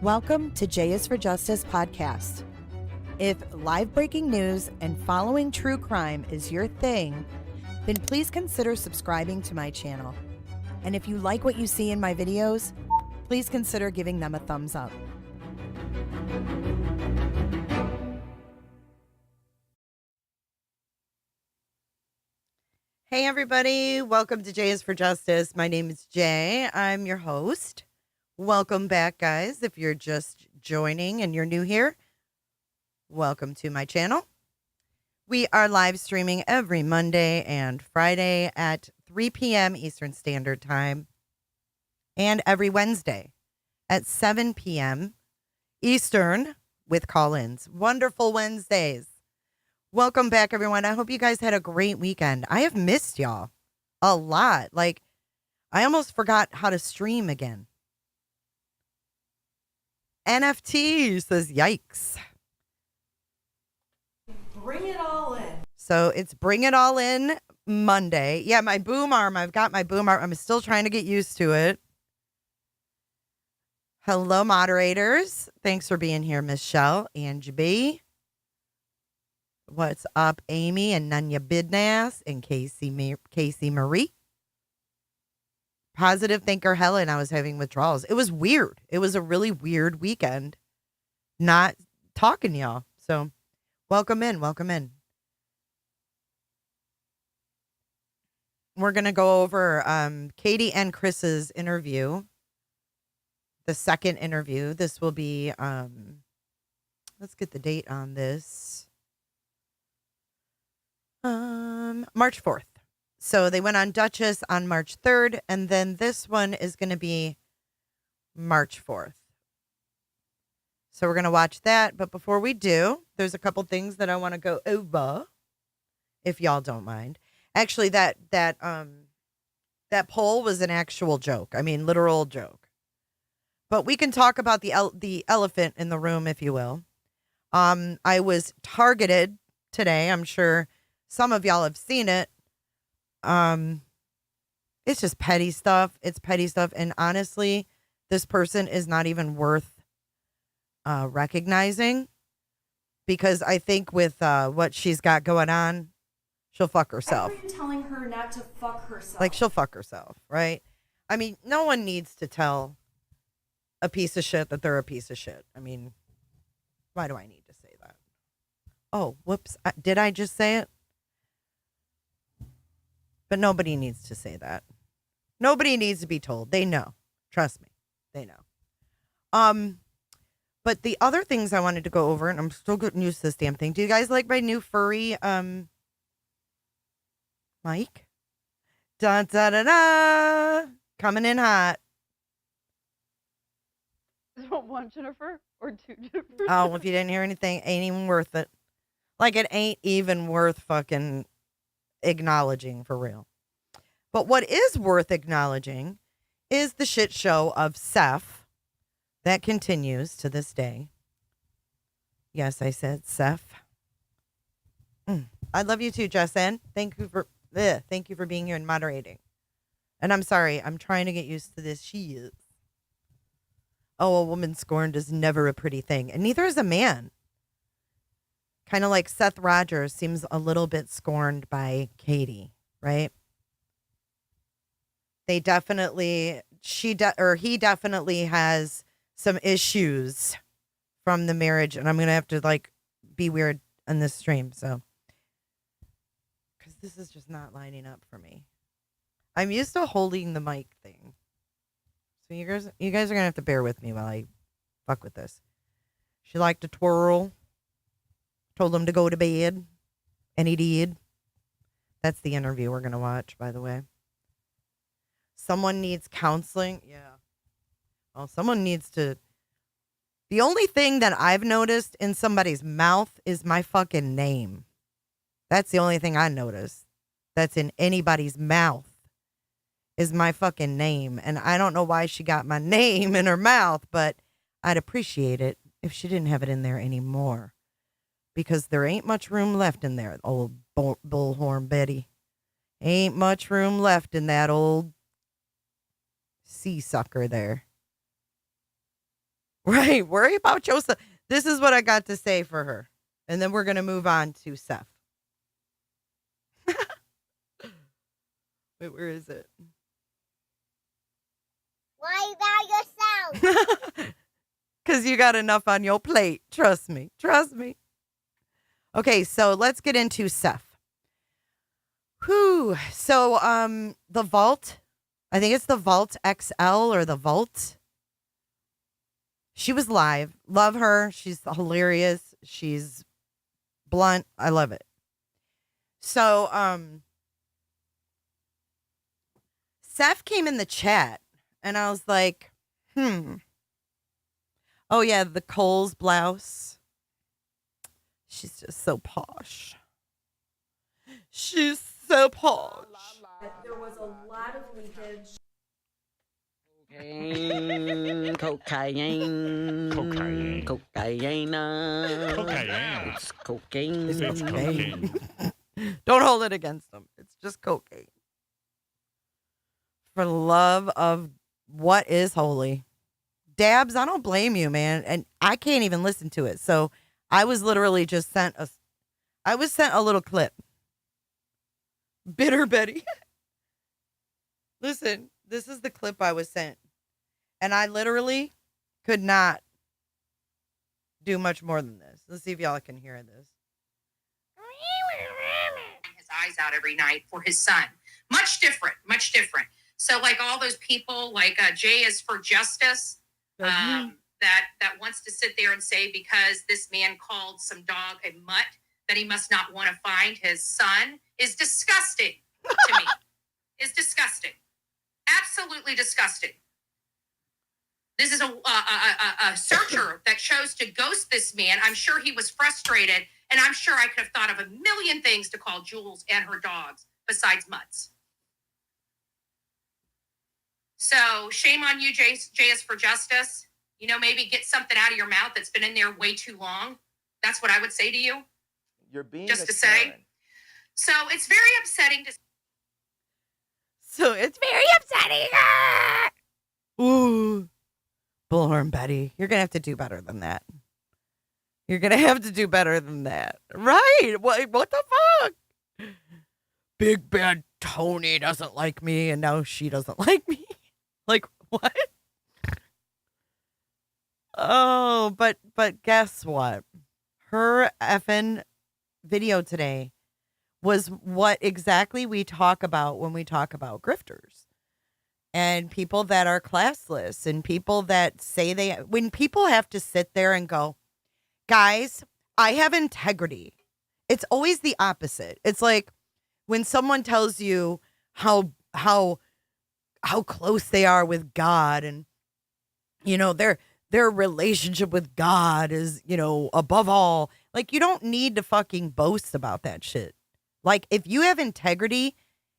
Welcome to J is for Justice podcast. If live breaking news and following true crime is your thing, then please consider subscribing to my channel. And if you like what you see in my videos, please consider giving them a thumbs up. Hey everybody, welcome to J is for Justice. My name is Jay. I'm your host. Welcome back, guys. If you're just joining and you're new here, welcome to my channel. We are live streaming every Monday and Friday at 3 p.m. Eastern Standard Time and every Wednesday at 7 p.m. Eastern with call-ins. Wonderful Wednesdays. Welcome back, everyone. I hope you guys had a great weekend. I have missed y'all a lot. Like, I almost forgot how to stream again. NFT says, yikes. Bring it all in. So it's Bring It All In Monday. Yeah, my boom arm. I've got my boom arm. I'm still trying to get used to it. Hello, moderators. Thanks for being here, Michelle, Angie B. What's up, Amy and Nanya Bidnas and Casey Marie? Positive thinker Helen, I was having withdrawals. It was weird. It was a really weird weekend. Not talking to y'all. So welcome in. Welcome in. We're going to go over Katie and Chris's interview. The second interview. This will be, let's get the date on this. March 4th. So they went on Duchess on March 3rd, and then this one is going to be March 4th. So we're going to watch that. But before we do, there's a couple things that I want to go over, if y'all don't mind. Actually, that poll was an actual joke. I mean, literal joke. But we can talk about the elephant in the room, if you will. I was targeted today. I'm sure some of y'all have seen it. It's just petty stuff. It's petty stuff. And honestly, this person is not even worth recognizing, because I think with what she's got going on, she'll fuck herself. Why are you telling her not to fuck herself? Like, she'll fuck herself, right? I mean, no one needs to tell a piece of shit that they're a piece of shit. I mean, why do I need to say that? Oh, whoops. Did I just say it? But nobody needs to say that. Nobody needs to be told. They know. Trust me. They know. But the other things I wanted to go over, and I'm still getting used to this damn thing. Do you guys like my new furry mic? Da da da da. Coming in hot. One Jennifer or two Jennifer? Oh, if you didn't hear anything, ain't even worth it. Like, it ain't even worth fucking acknowledging, for real. But what is worth acknowledging is the shit show of Seth that continues to this day. Yes, I said Seth. I love you too, Jessen. Thank you for being here and moderating. And I'm sorry, I'm trying to get used to this. She is. Oh, a woman scorned is never a pretty thing, and neither is a man. Kind of like Seth Rogers seems a little bit scorned by Katie, right? They definitely, he definitely has some issues from the marriage, and I'm going to have to, like, be weird on this stream, so. Because this is just not lining up for me. I'm used to holding the mic thing. So you guys are going to have to bear with me while I fuck with this. She liked to twirl. Told him to go to bed, and he did. That's the interview we're going to watch, by the way. Someone needs counseling. Yeah. Well, someone needs to. The only thing that I've noticed in somebody's mouth is my fucking name. That's the only thing I noticed. That's in anybody's mouth is my fucking name. And I don't know why she got my name in her mouth, but I'd appreciate it if she didn't have it in there anymore. Because there ain't much room left in there, old bullhorn Betty. Ain't much room left in that old sea sucker there. Right. Worry about yourself. This is what I got to say for her. And then we're going to move on to Seth. Wait, where is it? Why about yourself? Because you got enough on your plate. Trust me. Trust me. Okay, so let's get into Seth. Whew. So, the Vault, I think it's the Vault XL or the Vault. She was live. Love her. She's hilarious. She's blunt. I love it. So, Seth came in the chat and I was like, oh yeah, the Coles blouse. She's just so posh. She's so posh. There was a lot of leakage. Cocaine, cocaine, Cocaine. cocaine, Cocaine. it's cocaine. It's cocaine. Don't hold it against them. It's just cocaine. For the love of what is holy. Dabs, I don't blame you, man. And I can't even listen to it. So I was literally just sent a little clip. Bitter Betty. Listen, this is the clip I was sent. And I literally could not do much more than this. Let's see if y'all can hear this. His eyes out every night for his son. Much different, much different. So like all those people like Jay is for justice that wants to sit there and say because this man called some dog a mutt that he must not want to find his son is disgusting to me. Is disgusting. Absolutely disgusting. This is a searcher that chose to ghost this man. I'm sure he was frustrated, and I'm sure I could have thought of a million things to call Jules and her dogs besides mutts. So shame on you, JS for Justice. You know, maybe get something out of your mouth that's been in there way too long. That's what I would say to you. You're being just a to say. Karen. So it's very upsetting to. So it's very upsetting. Ooh. Bullhorn Betty. You're going to have to do better than that. You're going to have to do better than that. Right. What the fuck? Big bad Tony doesn't like me and now she doesn't like me. Like, what? Oh, but guess what? Her effing video today was what exactly we talk about when we talk about grifters and people that are classless and people that say when people have to sit there and go, guys, I have integrity. It's always the opposite. It's like when someone tells you how close they are with God and, you know, their relationship with God is, you know, above all. Like, you don't need to fucking boast about that shit. Like, if you have integrity,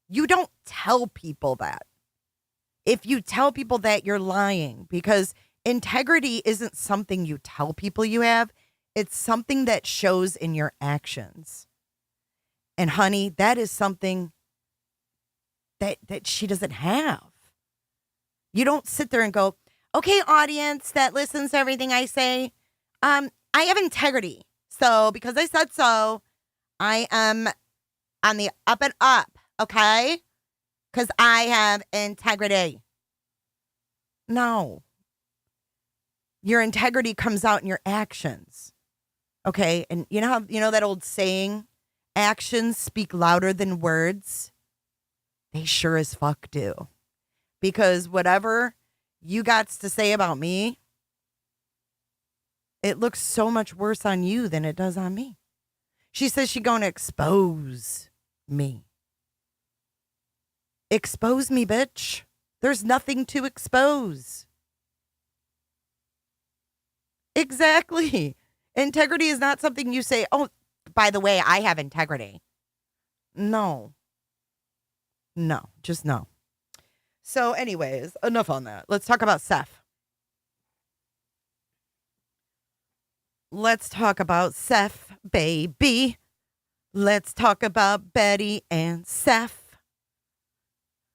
you don't tell people that. If you tell people that, you're lying, because integrity isn't something you tell people you have. It's something that shows in your actions. And honey, that is something that she doesn't have. You don't sit there and go, okay, audience that listens to everything I say, I have integrity. So because I said so, I am on the up and up, okay? Because I have integrity. No. Your integrity comes out in your actions, okay? And you know that old saying, actions speak louder than words? They sure as fuck do. Because whatever you got to say about me, it looks so much worse on you than it does on me. She says she's going to expose me. Expose me, bitch. There's nothing to expose. Exactly. Integrity is not something you say, oh, by the way, I have integrity. No. No, just no. So anyways, enough on that. Let's talk about Seth. Let's talk about Seth, baby. Let's talk about Betty and Seth.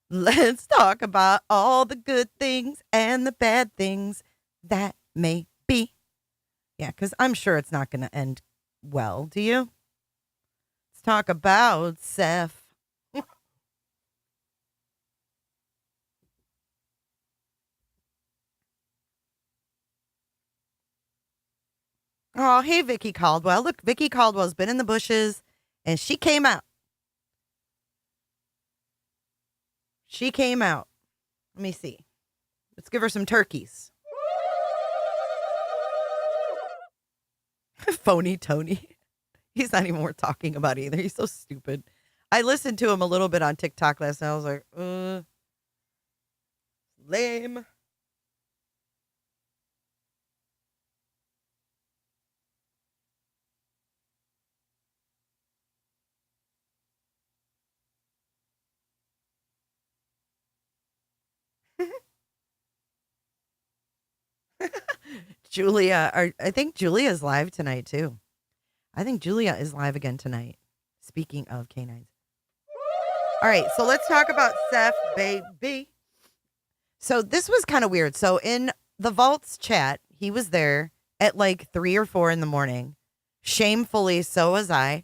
Let's talk about all the good things and the bad things that may baby. Yeah, because I'm sure it's not going to end well. Do you? Let's talk about Seth. Oh, hey, Vicky Caldwell. Look, Vicky Caldwell's been in the bushes, and she came out. She came out. Let me see. Let's give her some turkeys. Phony Tony. He's not even worth talking about either. He's so stupid. I listened to him a little bit on TikTok last night. I was like, lame. Julia, I think Julia is live tonight too. I think Julia is live again tonight. Speaking of canines. All right, so let's talk about Seth, baby. So this was kind of weird. So in the Vaults chat, he was there at like 3 or 4 in the morning. Shamefully, so was I.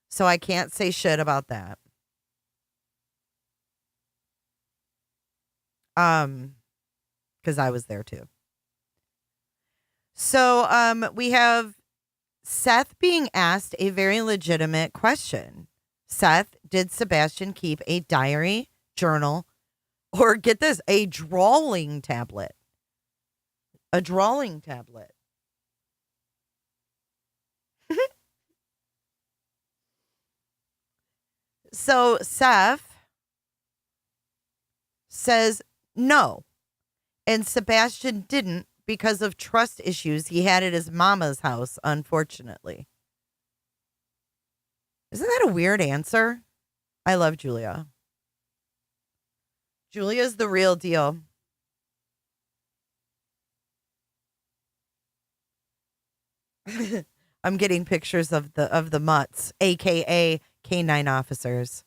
So I can't say shit about that. Because I was there too. So we have Seth being asked a very legitimate question. Seth, did Sebastian keep a diary, journal, or get this, a drawing tablet? A drawing tablet. So Seth says no. And Sebastian didn't because of trust issues he had at his mama's house, unfortunately. Isn't that a weird answer? I love Julia. Julia's the real deal. I'm getting pictures of the mutts, aka canine officers.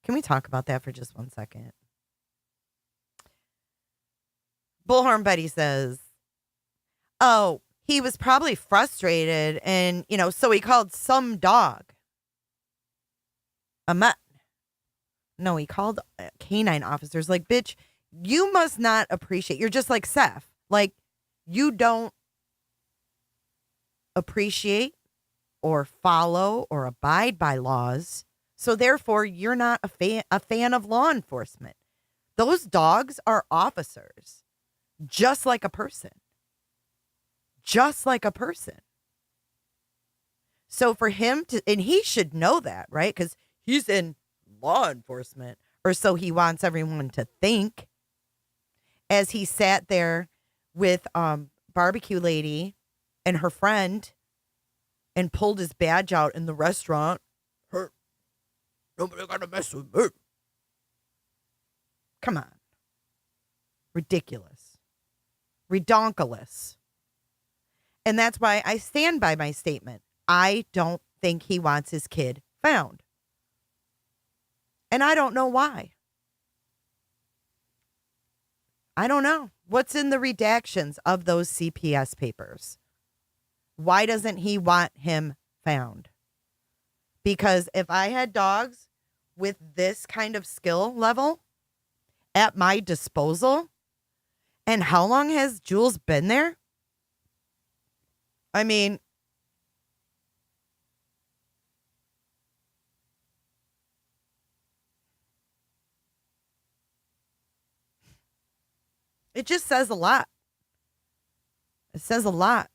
Can we talk about that for just 1 second? Bullhorn Betty says, oh, he was probably frustrated and, so he called some dog a mutt. No, he called canine officers. Like, bitch, you must not appreciate. You're just like Seth. Like, you don't appreciate or follow or abide by laws. So therefore, you're not a fan of law enforcement. Those dogs are officers, just like a person. Just like a person. So for him to, and he should know that, right? Because he's in law enforcement, or so he wants everyone to think. As he sat there with barbecue lady and her friend and pulled his badge out in the restaurant. Her, nobody got to mess with me. Come on. Ridiculous. Redonkulous. And that's why I stand by my statement. I don't think he wants his kid found. And I don't know why. I don't know. What's in the redactions of those CPS papers? Why doesn't he want him found? Because if I had dogs with this kind of skill level at my disposal, and how long has Jules been there? I mean, it just says a lot. It says a lot.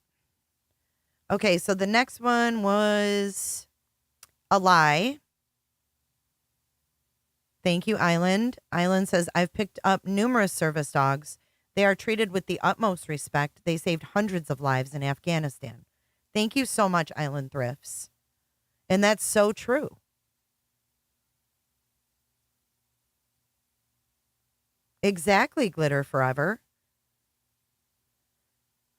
Okay, so the next one was a lie. Thank you, Island. Island says, I've picked up numerous service dogs. They are treated with the utmost respect. They saved hundreds of lives in Afghanistan. Thank you so much, Island Thrifts. And that's so true. Exactly, Glitter Forever.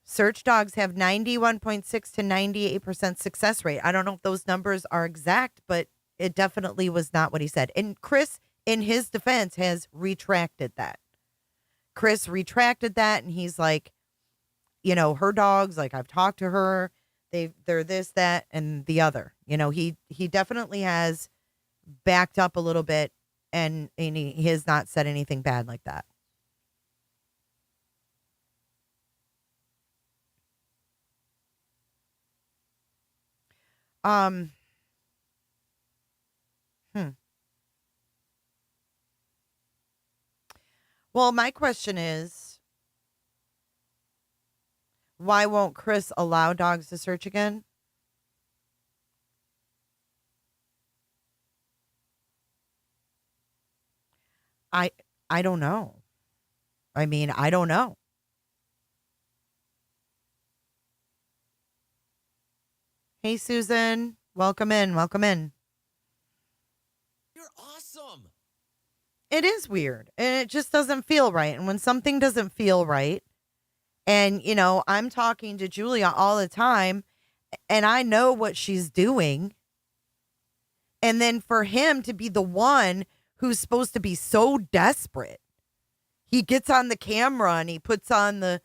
Search dogs have 91.6 to 98% success rate. I don't know if those numbers are exact, but it definitely was not what he said. And Chris, in his defense, has retracted that. Chris retracted that, and he's like, her dogs, like I've talked to her, they're this, that, and the other. He definitely has backed up a little bit, and he has not said anything bad like that. Hmm. Well, my question is, why won't Chris allow dogs to search again? I I don't know. I mean, I don't know. Hey, Susan, welcome in. Welcome in. You're awesome. It is weird, and it just doesn't feel right. And when something doesn't feel right, and I'm talking to Julia all the time, and I know what she's doing, and then for him to be the one who's supposed to be so desperate, he gets on the camera and he puts on the,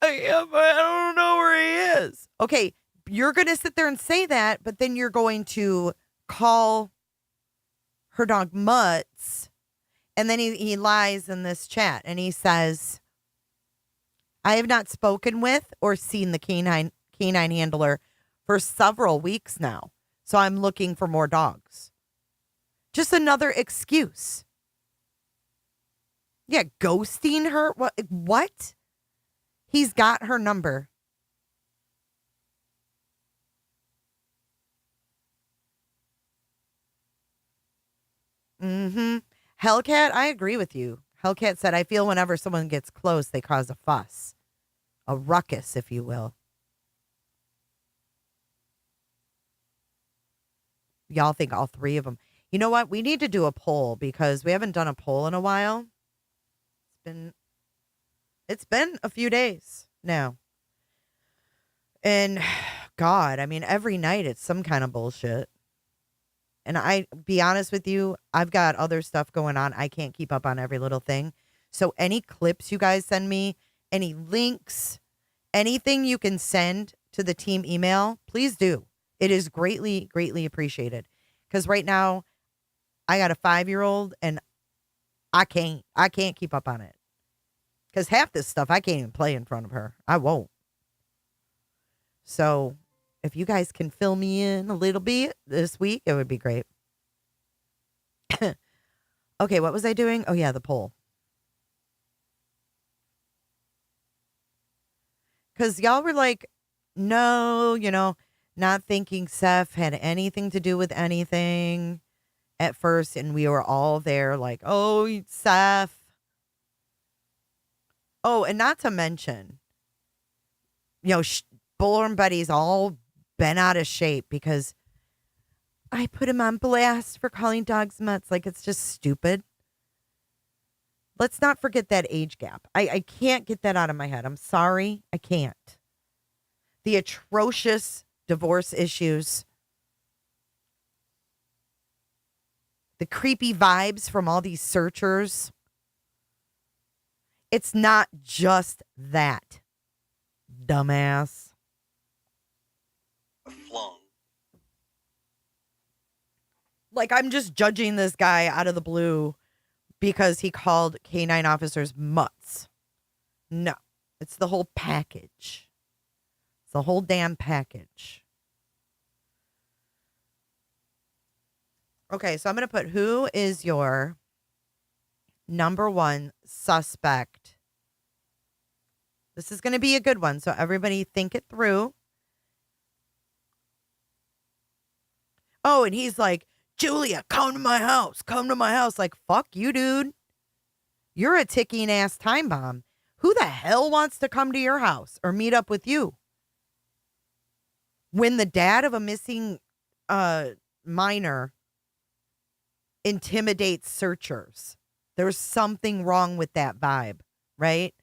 yeah, but I don't know where he is. Okay, you're going to sit there and say that, but then you're going to call her dog Mutts, and then he lies in this chat, and he says, I have not spoken with or seen the canine handler for several weeks now, so I'm looking for more dogs. Just another excuse. Yeah, ghosting her? What? He's got her number. Mm-hmm. Hellcat, I agree with you. Hellcat said, I feel whenever someone gets close, they cause a fuss. A ruckus, if you will. Y'all think all three of them. You know what? We need to do a poll because we haven't done a poll in a while. It's been a few days now. And God, I mean, every night it's some kind of bullshit. And I be honest with you, I've got other stuff going on. I can't keep up on every little thing. So any clips you guys send me, any links, anything you can send to the team email, please do. It is greatly, greatly appreciated. Because right now, I got a 5-year-old and I can't keep up on it. Because half this stuff I can't even play in front of her. I won't. So if you guys can fill me in a little bit this week, it would be great. Okay, what was I doing? Oh, yeah, the poll. Because y'all were like, no, not thinking Seth had anything to do with anything at first. And we were all there like, oh, Seth. Oh, and not to mention, Bullhorn Buddy's all been out of shape because I put him on blast for calling dogs mutts. Like, it's just stupid. Let's not forget that age gap. I can't get that out of my head. I'm sorry. I can't. The atrocious divorce issues. The creepy vibes from all these searchers. It's not just that, dumbass. Flung. Like, I'm just judging this guy out of the blue because he called canine officers mutts. No, it's the whole package. It's the whole damn package. Okay, so I'm going to put, who is your number one suspect? This is going to be a good one, so everybody think it through. Oh, and he's like, Julia, come to my house. Come to my house. Like, fuck you, dude. You're a ticking ass time bomb. Who the hell wants to come to your house or meet up with you? When the dad of a missing minor intimidates searchers, there's something wrong with that vibe, right?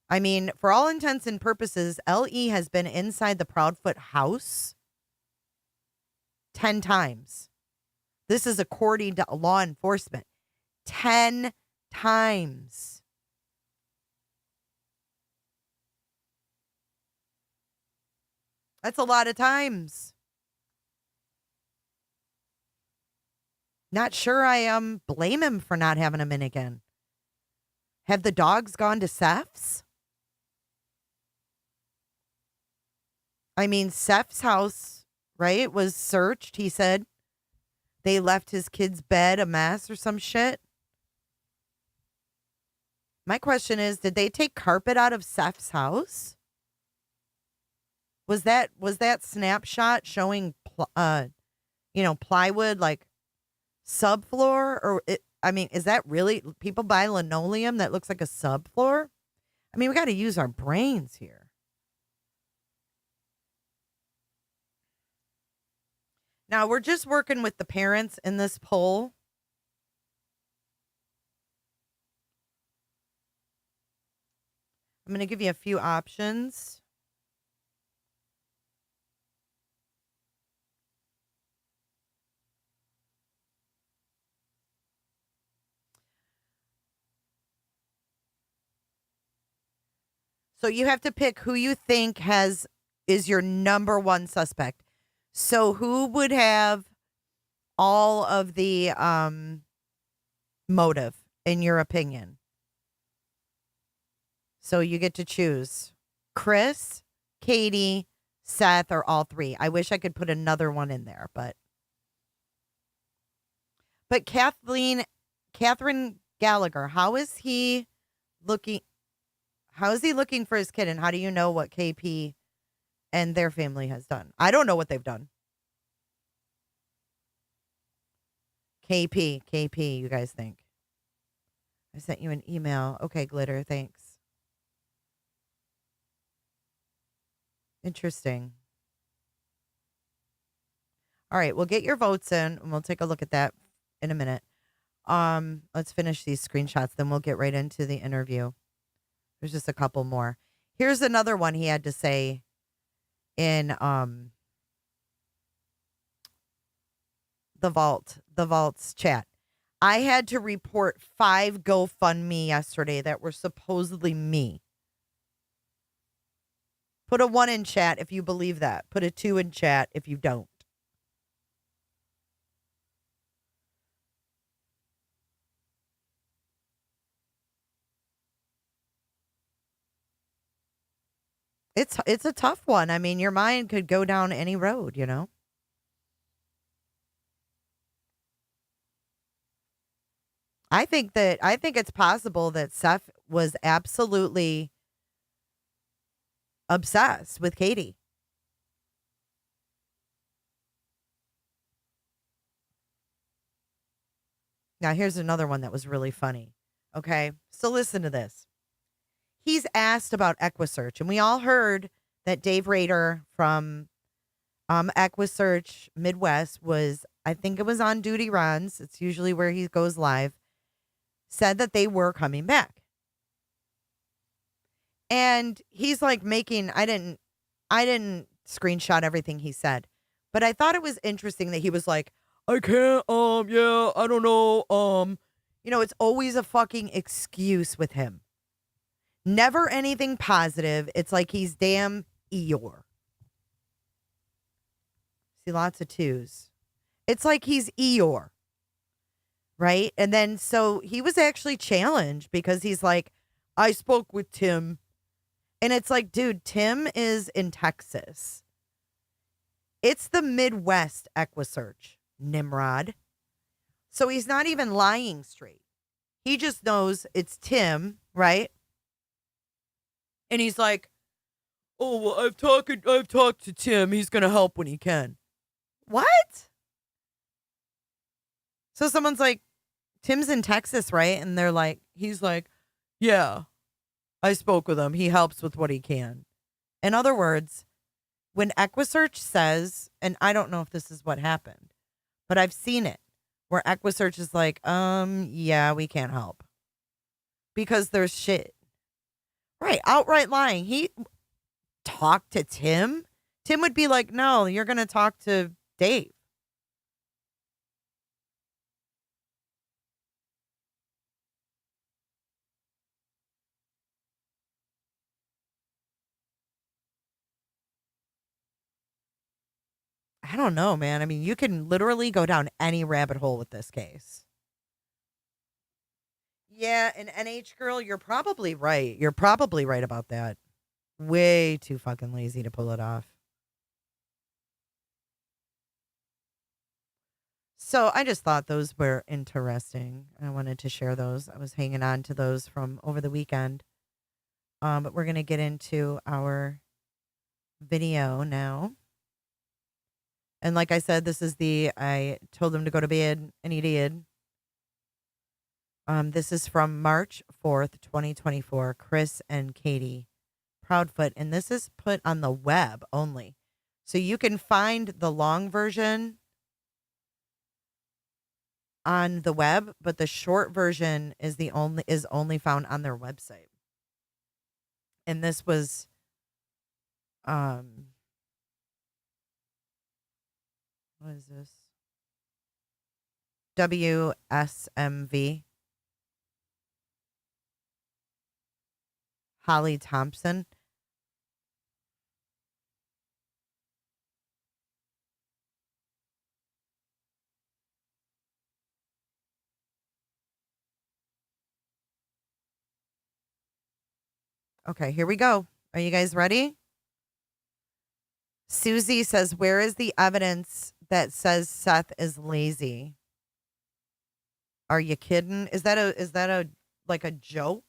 I mean, for all intents and purposes, L.E. has been inside the Proudfoot house 10 times. This is according to law enforcement. 10 times. That's a lot of times. Not sure I blame him for not having him in again. Have the dogs gone to Seth's? I mean, Seth's house, right, was searched. He said they left his kid's bed a mess or some shit. My question is, did they take carpet out of Seth's house? Was that snapshot showing plywood like subfloor, or is that really people buy linoleum that looks like a subfloor? I mean, we got to use our brains here. Now, we're just working with the parents in this poll. I'm going to give you a few options. So you have to pick who you think is your number one suspect. So who would have all of the motive, in your opinion? So you get to choose Chris, Katie, Seth, or all three. I wish I could put another one in there, but Catherine Gallagher, how is he looking for his kid, and how do you know what KP and their family has done? I don't know what they've done. KP, you guys think? I sent you an email. Okay, Glitter, thanks. Interesting. All right, we'll get your votes in, and we'll take a look at that in a minute. Let's finish these screenshots, then we'll get right into the interview. There's just a couple more. Here's another one he had to say in the Vault's chat. I had to report 5 GoFundMe yesterday that were supposedly me. Put a 1 in chat if you believe that. Put a 2 in chat if you don't. It's a tough one. I mean, your mind could go down any road, you know? I think it's possible that Seth was absolutely obsessed with Katie. Now, here's another one that was really funny. Okay, so listen to this. He's asked about EquiSearch, and we all heard that Dave Rader from EquiSearch Midwest was, I think it was on Duty Runs, it's usually where he goes live, said that they were coming back. And he's like I didn't screenshot everything he said, but I thought it was interesting that he was like, I can't, yeah, I don't know, it's always a fucking excuse with him. Never anything positive. It's like he's damn Eeyore. See, lots of 2s. It's like he's Eeyore. Right? And then, so he was actually challenged because he's like, I spoke with Tim. And it's like, dude, Tim is in Texas. It's the Midwest EquiSearch, Nimrod. So he's not even lying straight. He just knows it's Tim, right? And he's like, oh, well, I've talked to Tim. He's going to help when he can. What? So someone's like, Tim's in Texas, right? And they're like, he's like, yeah, I spoke with him. He helps with what he can. In other words, when EquiSearch says, and I don't know if this is what happened, but I've seen it, where EquiSearch is like, yeah, we can't help. Because there's shit. Right, outright lying. He talked to Tim. Tim would be like, no, you're going to talk to Dave. I don't know, man. I mean, you can literally go down any rabbit hole with this case. Yeah, an NH girl, you're probably right. You're probably right about that. Way too fucking lazy to pull it off. So I just thought those were interesting. I wanted to share those. I was hanging on to those from over the weekend. But we're going to get into our video now. And like I said, this is I told him to go to bed, and he did. This is from March 4th, 2024, Chris and Katie Proudfoot. And this is put on the web only. So you can find the long version on the web, but the short version is only found on their website. And this was what is this? WSMV. Holly Thompson. Okay, here we go. Are you guys ready? Susie says, "Where is the evidence that says Seth is lazy?" Are you kidding? Is that a like a joke?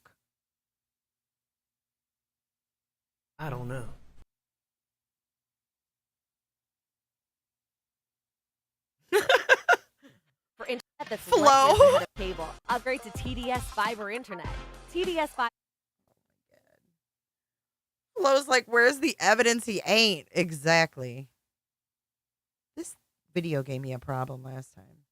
I don't know. For internet that's Flo. light years ahead of cable, upgrade to TDS fiber internet. TDS fiber. Flo's like, "Where's the evidence he ain't?" Exactly. This video gave me a problem last time.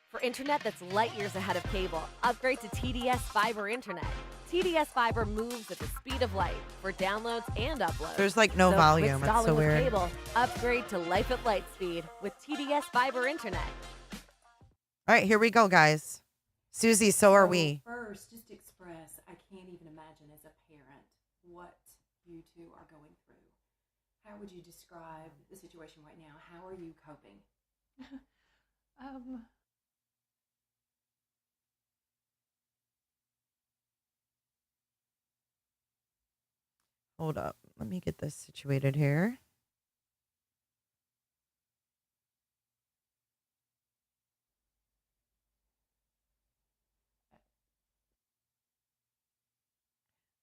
For internet that's light years ahead of cable, upgrade to TDS fiber internet. TDS fiber moves at the speed of light for downloads and uploads. There's like no So volume. quit It's stalling so with weird. Cable. Upgrade to life at light speed with TDS fiber internet. All right, here we go, guys. Susie, so are we. First, just express, I can't even imagine as a parent what you two are going through. How would you describe the situation right now? How are you coping? Hold up. Let me get this situated here.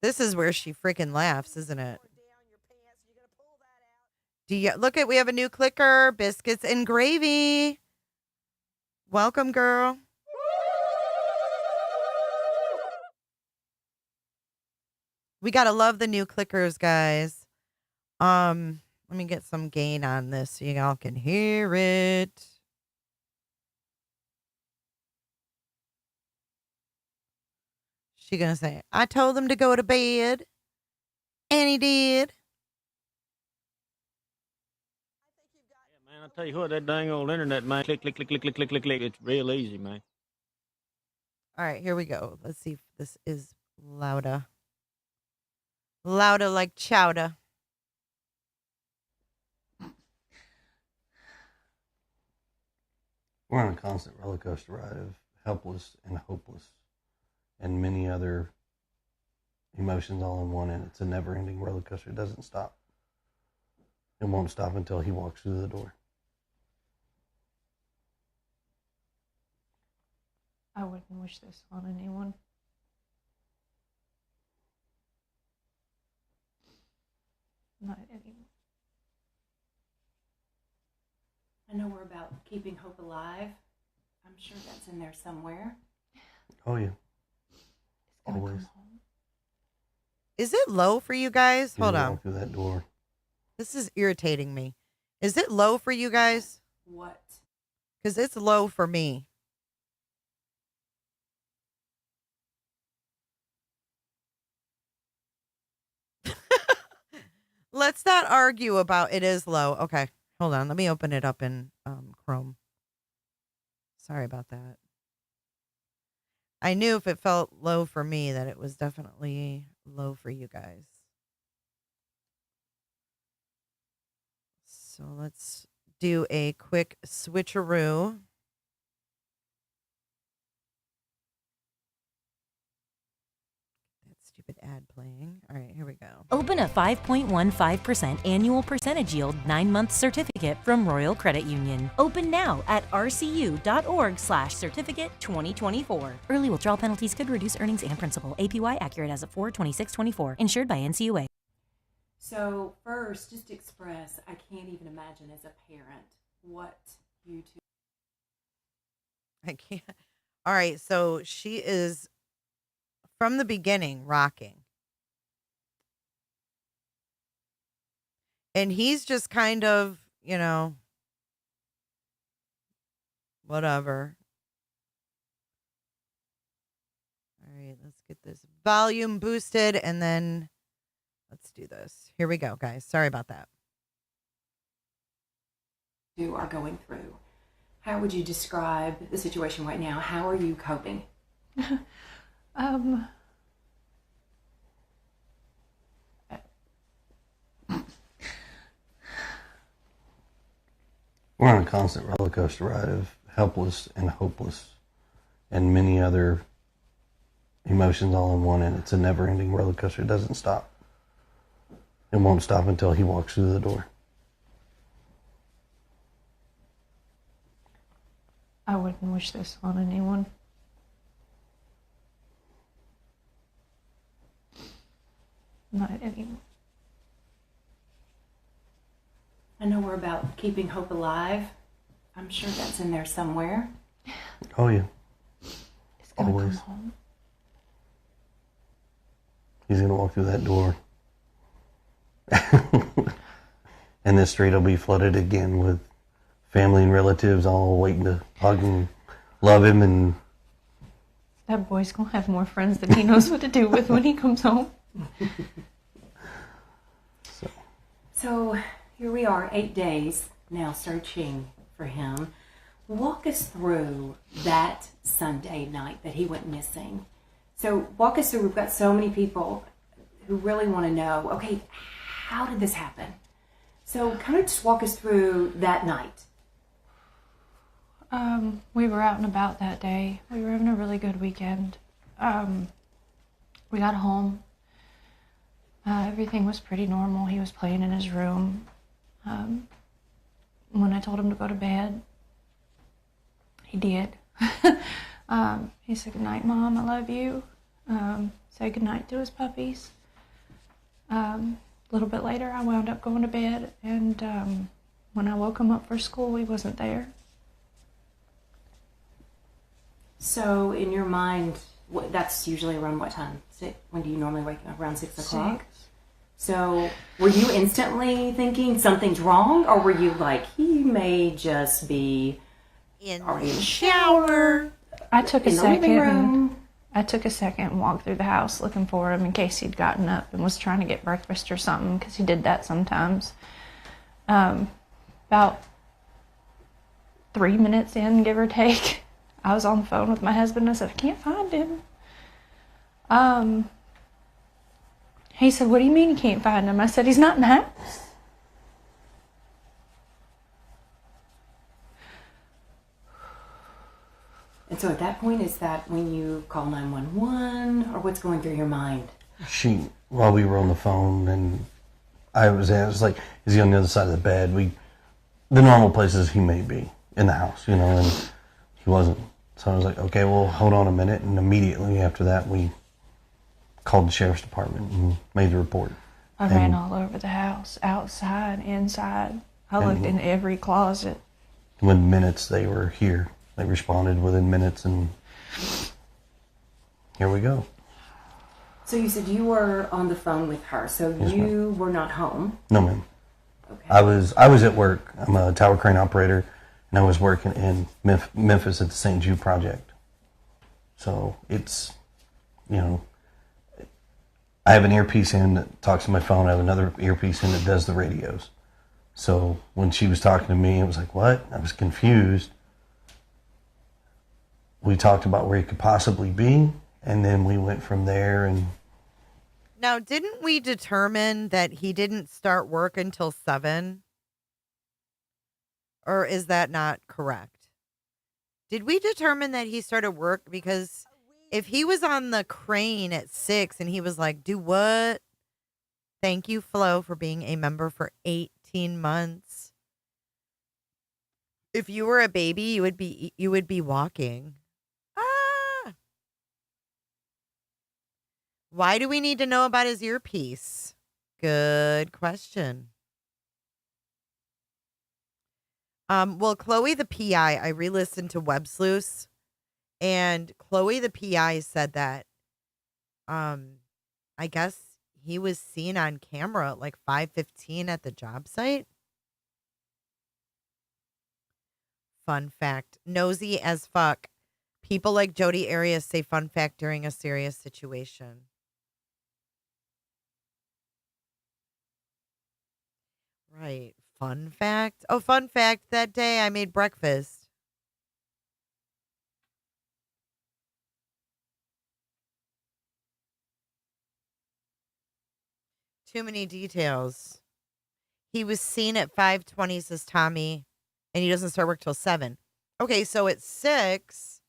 This is where she freaking laughs, isn't it? Do you look at? We have a new clicker, biscuits and gravy. Welcome, girl. We gotta love the new clickers, guys. Let me get some gain on this so y'all can hear it. She gonna say, "I told him to go to bed, and he did." Man, I tell you what, that dang old internet, man. Click, click, click, click, click, click, click, click. It's real easy, man. All right, here we go. Let's see if this is louder. Louder like chowder. We're on a constant roller coaster ride of helpless and hopeless and many other emotions all in one, and it's a never-ending roller coaster. It doesn't stop. It won't stop until he walks through the door. I wouldn't wish this on anyone. Not anymore. I know we're about keeping hope alive. I'm sure that's in there somewhere. Oh, yeah. It's gonna Always. come home. Is it low for you guys? You Hold walk on. through that door. This is irritating me. Is it low for you guys? What? Because it's low for me. Let's not argue about it is low. Okay, hold on. Let me open it up in Chrome. Sorry about that. I knew if it felt low for me that it was definitely low for you guys. So let's do a quick switcheroo. That stupid ad playing. All right, here we go. Open a 5.15% annual percentage yield 9-month certificate from Royal Credit Union. Open now at rcu.org/certificate 2024. Early withdrawal penalties could reduce earnings and principal. APY accurate as of 4/26/24. Insured by NCUA. So first, just express, I can't even imagine as a parent what you two. I can't. All right, so she is from the beginning rocking. And he's just kind of, whatever. All right, let's get this volume boosted and then let's do this. Here we go, guys. Sorry about that. You are going through. How would you describe the situation right now? How are you coping? We're on a constant roller coaster ride of helpless and hopeless and many other emotions all in one, and it's a never-ending roller coaster. It doesn't stop. It won't stop until he walks through the door. I wouldn't wish this on anyone. Not anyone. I know we're about keeping hope alive. I'm sure that's in there somewhere. Oh, yeah. He's gonna Always. come home. He's going to walk through that door. And this street will be flooded again with family and relatives all waiting to hug and love him. And That boy's gonna have more friends than he knows what to do with when he comes home. So here we are, 8 days now searching for him. Walk us through that Sunday night that he went missing. So walk us through, we've got so many people who really want to know, okay, how did this happen? So kind of just walk us through that night. We were out and about that day. We were having a really good weekend. We got home. Everything was pretty normal. He was playing in his room. When I told him to go to bed, he did. He said, "Good night, Mom, I love you." Said good night to his puppies. A little bit later, I wound up going to bed, and when I woke him up for school, he wasn't there. So in your mind, that's usually around what time? When do you normally wake up? Around 6 o'clock? 6. So were you instantly thinking something's wrong, or were you like, he may just be In already in the the shower? I took a in the living second. room? I took a second and walked through the house looking for him in case he'd gotten up and was trying to get breakfast or something, because he did that sometimes. About 3 minutes in, give or take, I was on the phone with my husband. I said, "I can't find him." He said, "What do you mean you can't find him?" I said, "He's not in the house." And so at that point, is that when you call 911, or what's going through your mind? while we were on the phone, and I was like, is he on the other side of the bed? The normal places he may be in the house, and he wasn't. So I was like, okay, well, hold on a minute. And immediately after that, we called the sheriff's department and made the report. I ran all over the house, outside, inside. I looked in every closet. Within minutes, they were here. They responded within minutes, and here we go. So you said you were on the phone with her, so Yes, you were not home. No, ma'am. Okay. I was at work. I'm a tower crane operator, and I was working in Memphis at the St. Jude Project. So it's, I have an earpiece in that talks to my phone. I have another earpiece in that does the radios. So when she was talking to me, it was like, what? I was confused. We talked about where he could possibly be, and then we went from there. And Now, didn't we determine that he didn't start work until 7? Or is that not correct? Did we determine that he started work? Because if he was on the crane at 6 and he was like, do what? Thank you, Flo, for being a member for 18 months. If you were a baby, you would be walking. Ah. Why do we need to know about his earpiece? Good question. Well, Chloe the PI, I re-listened to Web Sleuths, and Chloe the PI said that I guess he was seen on camera at like 5:15 at the job site. Fun fact. Nosy as fuck. People like Jody Arias say fun fact during a serious situation. Right. Fun fact. Oh, fun fact. That day I made breakfast. Too many details. He was seen at 5:20, says Tommy, and he doesn't start work till 7. Okay, so at 6,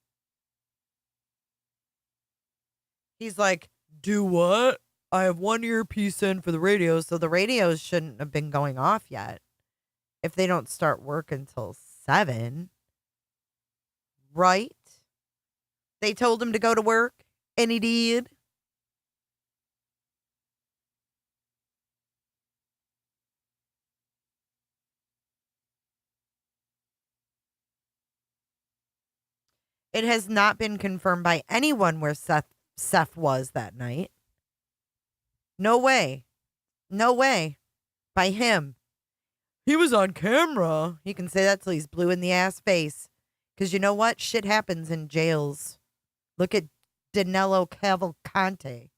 he's like, do what? I have one earpiece in for the radio, so the radios shouldn't have been going off yet if they don't start work until 7. Right? They told him to go to work, and he did. It has not been confirmed by anyone where Seth was that night. No way. No way. By him. He was on camera. You can say that till he's blue in the ass face. Because you know what? Shit happens in jails. Look at Danilo Cavalcante.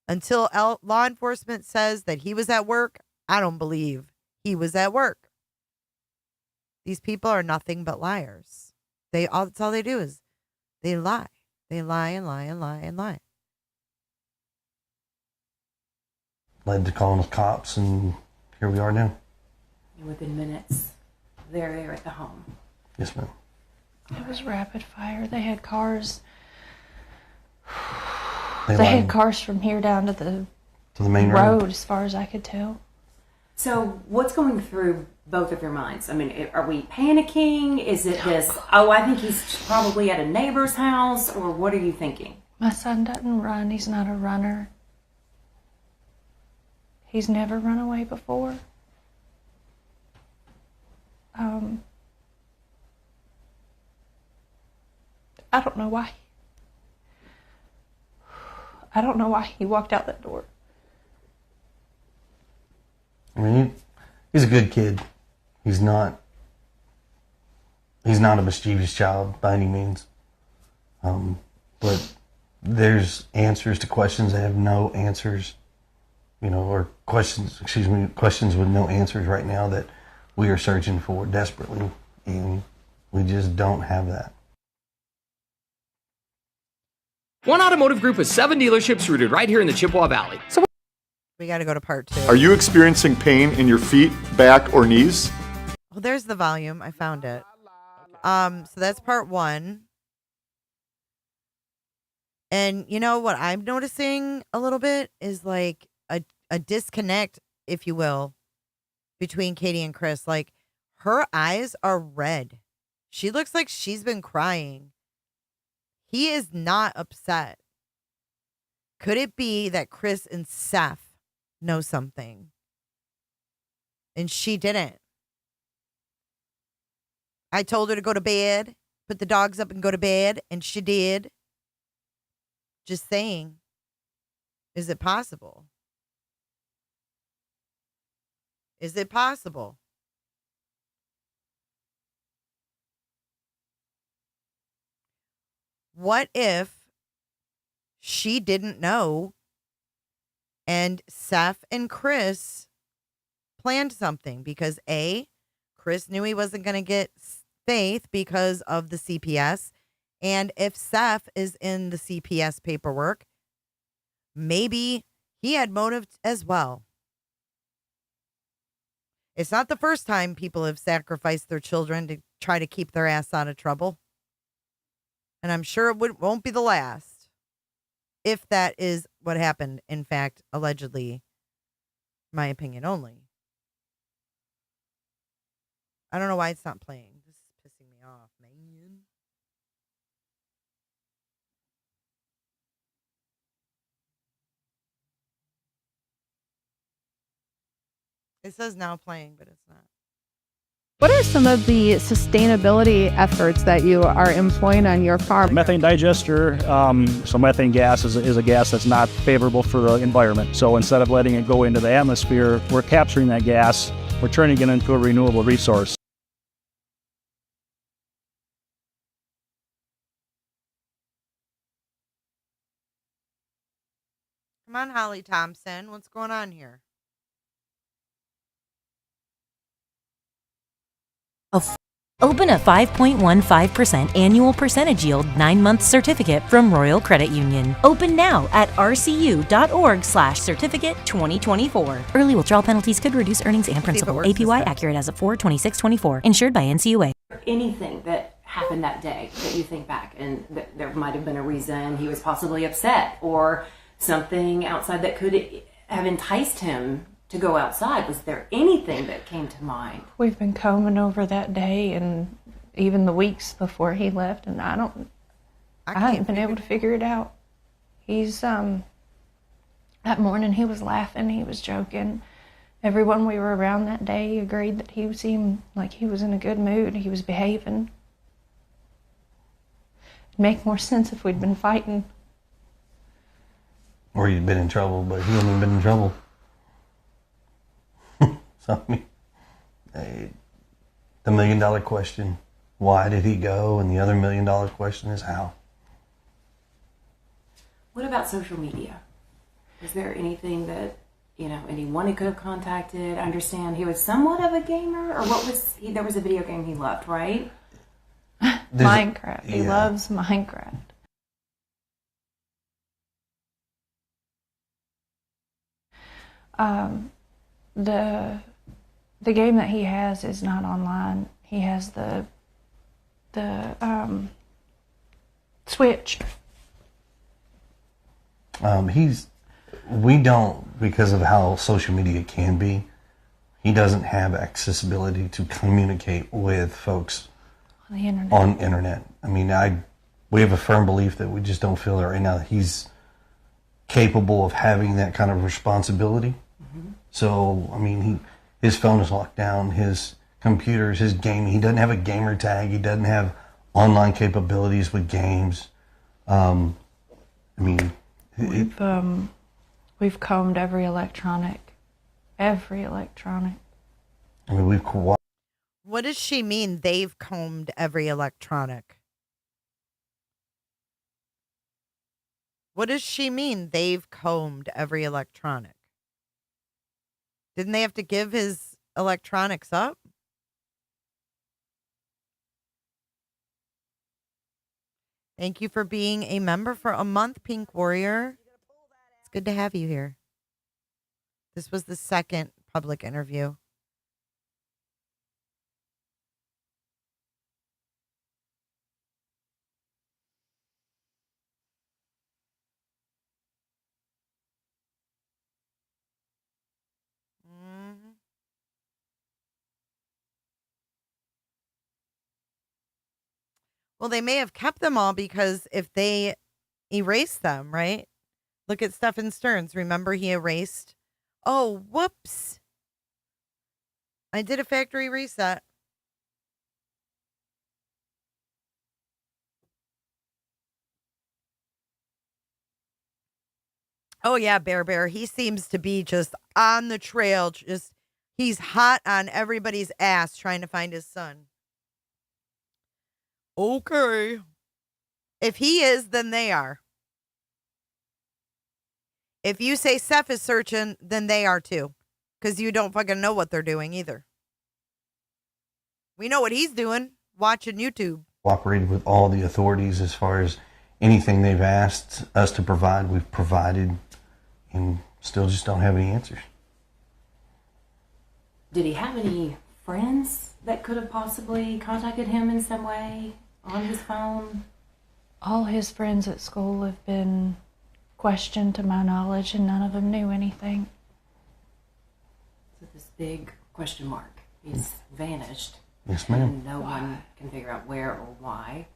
Until law enforcement says that he was at work, I don't believe he was at work. These people are nothing but liars. That's all they do is they lie. They lie and lie and lie and lie. Led to calling the cops, and here we are now. And within minutes, they're there at the home. Yes, ma'am. It was rapid fire. They had cars. They had cars from here down to the main road, road, as far as I could tell. So what's going through both of your minds? I mean, are we panicking? Is it this, oh, I think he's probably at a neighbor's house, or what are you thinking? My son doesn't run. He's not a runner. He's never run away before. I don't know why. I don't know why he walked out that door. I mean, he's a good kid. He's not a mischievous child by any means. But there's answers to questions that have no answers, or questions with no answers right now that we are searching for desperately, and we just don't have that. One Automotive Group has 7 dealerships rooted right here in the Chippewa Valley. So We got to go to part 2. Are you experiencing pain in your feet, back, or knees? Well, there's the volume. I found it. So that's part 1. And you know what I'm noticing a little bit is like a disconnect, if you will, between Katie and Chris. Like, her eyes are red. She looks like she's been crying. He is not upset. Could it be that Chris and Seth know something and she didn't? I told her to go to bed, put the dogs up and go to bed, and she did. Just saying. Is it possible? Is it possible? What if she didn't know and Seth and Chris planned something? Because A, Chris knew he wasn't going to get Faith because of the CPS. And if Seth is in the CPS paperwork, maybe he had motive as well. It's not the first time people have sacrificed their children to try to keep their ass out of trouble. And I'm sure it won't be the last. If that is what happened, in fact, allegedly, my opinion only. I don't know why it's not playing. This is pissing me off, man. It says now playing, but it's not. What are some of the sustainability efforts that you are employing on your farm? Methane digester, so methane gas is a gas that's not favorable for the environment. So instead of letting it go into the atmosphere, we're capturing that gas, we're turning it into a renewable resource. Come on, Holly Thompson. What's going on here? Open a 5.15% annual percentage yield 9-month certificate from Royal Credit Union. Open now at rcu.org/certificate 2024. Early withdrawal penalties could reduce earnings and principal. APY accurate as of 4/26/24. Insured by NCUA. Anything that happened that day that you think back and that there might have been a reason he was possibly upset or something outside that could have enticed him to go outside. Was there anything that came to mind? We've been combing over that day and even the weeks before he left, and I haven't been able to figure it out. He's that morning he was laughing, he was joking. Everyone we were around that day agreed that he seemed like he was in a good mood. He was behaving. It'd make more sense if we'd been fighting. Or you'd been in trouble, but he hadn't been in trouble. So, I mean, the $1 million question, why did he go? And the other $1 million question is how. What about social media? Is there anything that, anyone he could have contacted? I understand he was somewhat of a gamer, or what was he? There was a video game he loved, right? Minecraft. He loves Minecraft. The game that he has is not online. He has the Switch. We don't, because of how social media can be, he doesn't have accessibility to communicate with folks on internet. I mean, we have a firm belief that we just don't feel that right now that he's capable of having that kind of responsibility. Mm-hmm. So, I mean, his phone is locked down, his computers, his gaming. He doesn't have a gamer tag. He doesn't have online capabilities with games. I mean, we've combed every electronic. I mean, What does she mean? They've combed every electronic. What does she mean? They've combed every electronic. Didn't they have to give his electronics up? Thank you for being a member for a month, Pink Warrior. It's good to have you here. This was the second public interview. Well, they may have kept them all because if they erased them, right? Look at Stephen Stearns. Remember he erased? Oh, whoops. I did a factory reset. Oh, yeah, Bear. He seems to be just on the trail. He's hot on everybody's ass trying to find his son. Okay. If he is, then they are. If you say Seth is searching, then they are too. Because you don't fucking know what they're doing either. We know what he's doing, watching YouTube. Cooperated with all the authorities as far as anything they've asked us to provide, we've provided, and still just don't have any answers. did he have any friends that could have possibly contacted him in some way on his phone? All his friends at school have been questioned to my knowledge, and none of them knew anything. So this big question mark. He's vanished. Yes, ma'am. And no one can figure out where or why.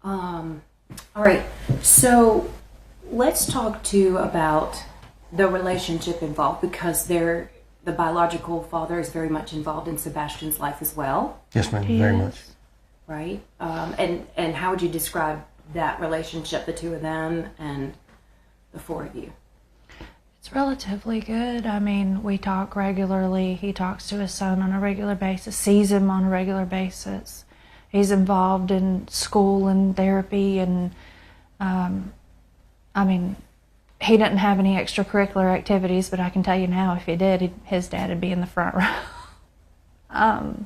All right. So let's talk too about the relationship involved, because the biological father is very much involved in Sebastian's life as well. Yes, ma'am. Very much. Right. And how would you describe that relationship, the two of them and the four of you? It's relatively good. I mean, we talk regularly. He talks to his son on a regular basis, sees him on a regular basis. He's involved in school and therapy, and I mean, he didn't have any extracurricular activities, but I can tell you now, if he did, his dad would be in the front row.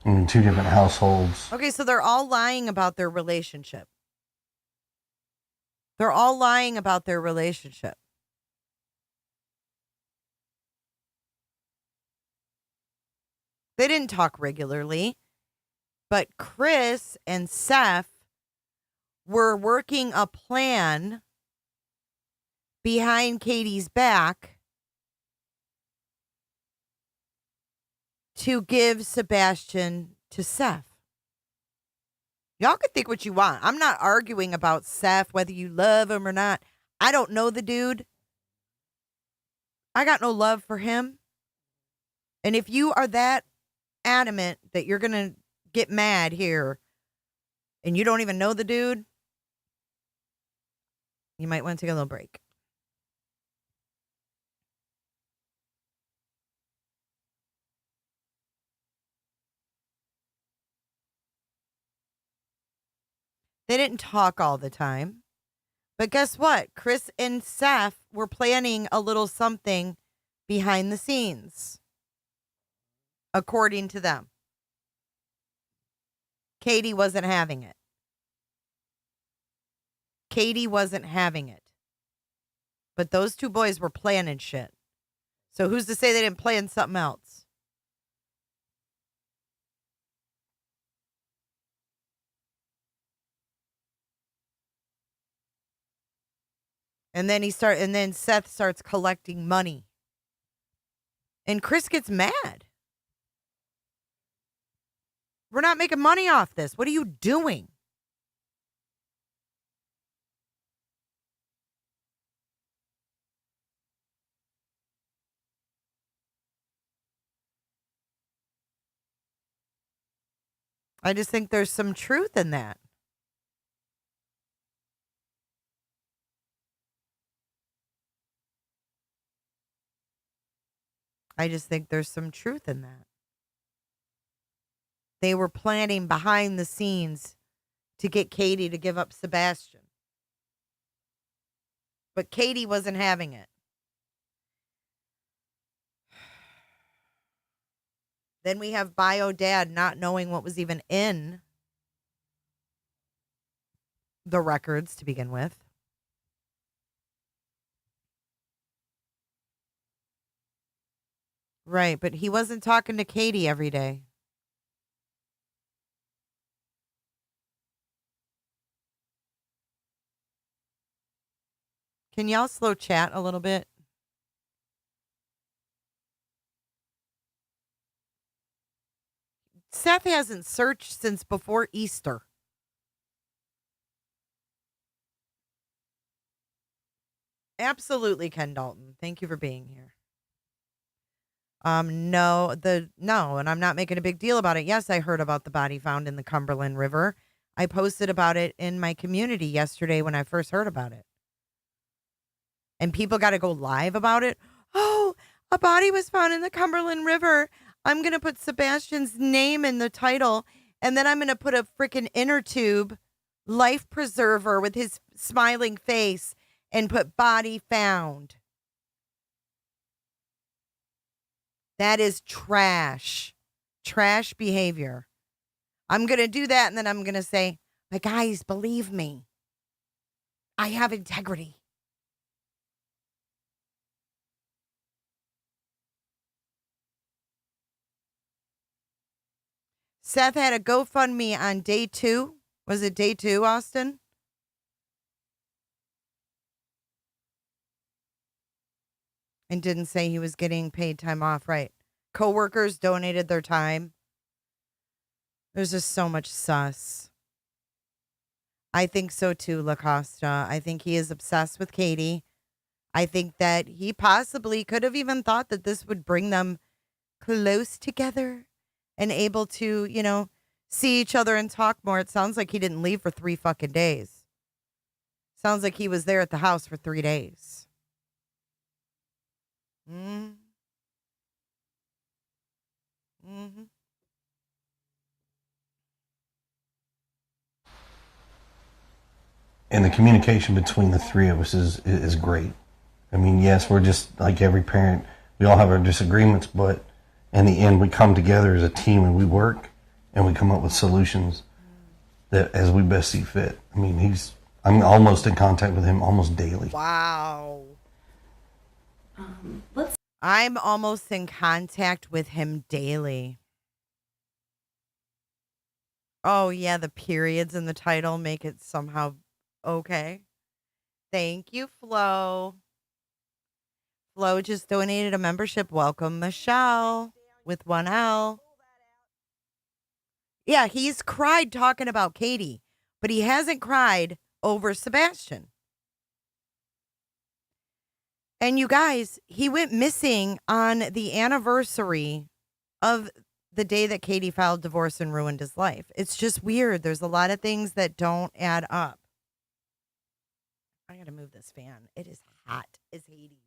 In two different households. Okay, so they're all lying about their relationship. They're all lying about their relationship. They didn't talk regularly, but Chris and Seth were working a plan behind Katie's back to give Sebastian to Seth. Y'all can think what you want. I'm not arguing about Seth, whether you love him or not. I don't know the dude. I got no love for him. And if you are that adamant that you're going to get mad here and you don't even know the dude, you might want to take a little break. They didn't talk all the time. But guess what? Chris and Seth were planning a little something behind the scenes, according to them. Katie wasn't having it. Katie wasn't having it. But those two boys were planning shit. So who's to say they didn't plan something else? And then Seth starts collecting money. And Chris gets mad. We're not making money off this. What are you doing? I just think there's some truth in that. I just think there's some truth in that. They were planning behind the scenes to get Katie to give up Sebastian. But Katie wasn't having it. Then we have Bio Dad not knowing what was even in the records to begin with. Right, but he wasn't talking to Katie every day. Can y'all slow chat a little bit? Seth hasn't searched since before Easter. Absolutely, Ken Dalton. Thank you for being here. No, and I'm not making a big deal about it. Yes, I heard about the body found in the Cumberland River. I posted about it in my community yesterday when I first heard about it. And people got to go live about it. Oh, a body was found in the Cumberland River. I'm going to put Sebastian's name in the title, and then I'm going to put a freaking inner tube life preserver with his smiling face and put body found. That is trash. Trash behavior. I'm going to do that, and then I'm going to say, but guys, believe me. I have integrity. Seth had a GoFundMe on day 2. Was it day 2, Austin? And didn't say he was getting paid time off, right? Coworkers donated their time. There's just so much sus. I think so too, LaCosta. I think he is obsessed with Katie. I think that he possibly could have even thought that this would bring them close together and able to, see each other and talk more. It sounds like he didn't leave for 3 fucking days. Sounds like he was there at the house for 3 days. Mm-hmm. And the communication between the three of us is great. I mean, yes, we're just like every parent. We all have our disagreements, but in the end, we come together as a team and we work and we come up with solutions that as we best see fit. I mean, I'm almost in contact with him almost daily. Wow. I'm almost in contact with him daily. Oh, yeah, the periods in the title make it somehow okay. Thank you, Flo. Flo just donated a membership. Welcome, Michelle, with 1 L. Yeah, he's cried talking about Katie, but he hasn't cried over Sebastian. And you guys, he went missing on the anniversary of the day that Katie filed divorce and ruined his life. It's just weird. There's a lot of things that don't add up. I got to move this fan. It is hot as Hades.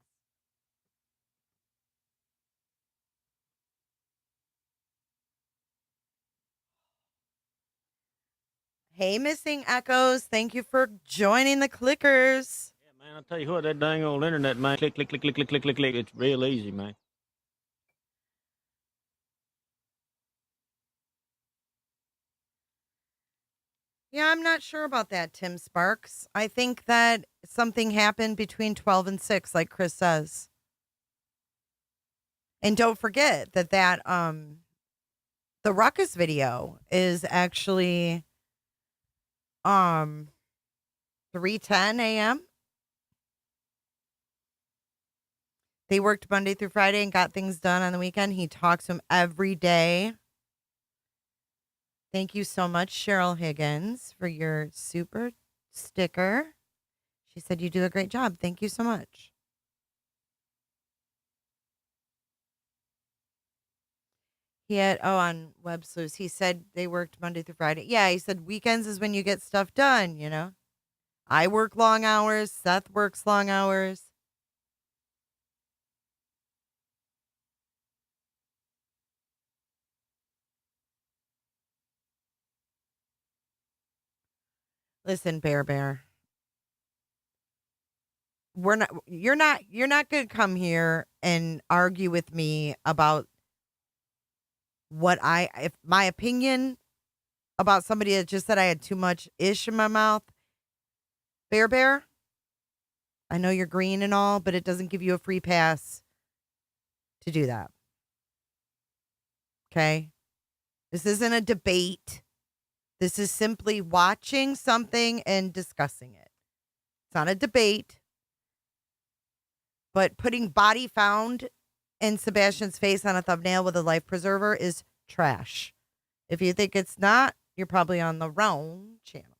Hey, Missing Echoes. Thank you for joining the clickers. Yeah, man, I'll tell you what, that dang old internet, man. Click, click, click, click, click, click, click, click. It's real easy, man. Yeah, I'm not sure about that, Tim Sparks. I think that something happened between 12 and 6, like Chris says. And don't forget that the Ruckus video is actually 3:10 a.m. They worked Monday through Friday and got things done on the weekend. He talks to him every day. Thank you so much, Cheryl Higgins, for your super sticker. She said you do a great job. Thank you so much. He had, on Web Sleuths, he said they worked Monday through Friday. Yeah, he said weekends is when you get stuff done, I work long hours. Seth works long hours. Listen, Bear. You're not going to come here and argue with me about if my opinion about somebody that just said I had too much ish in my mouth. Bear, I know you're green and all, but it doesn't give you a free pass to do that. Okay? This isn't a debate. This is simply watching something and discussing it. It's not a debate. But putting body found in Sebastian's face on a thumbnail with a life preserver is trash. If you think it's not, you're probably on the wrong channel.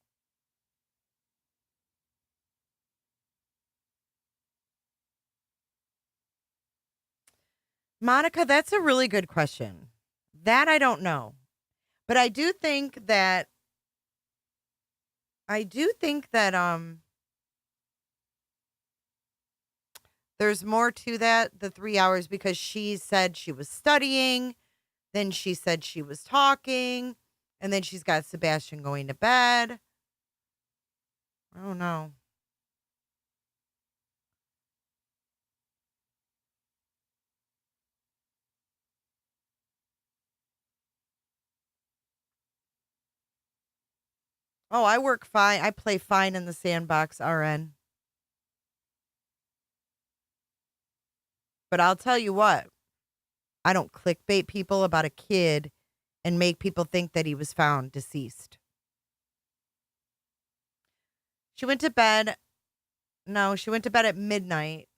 Monica, that's a really good question. That I don't know. But I do think that there's more to that, the 3 hours, because she said she was studying, then she said she was talking, and then she's got Sebastian going to bed. I don't know. Oh, I work fine. I play fine in the sandbox, RN. But I'll tell you what. I don't clickbait people about a kid and make people think that he was found deceased. She went to bed. No, she went to bed at midnight.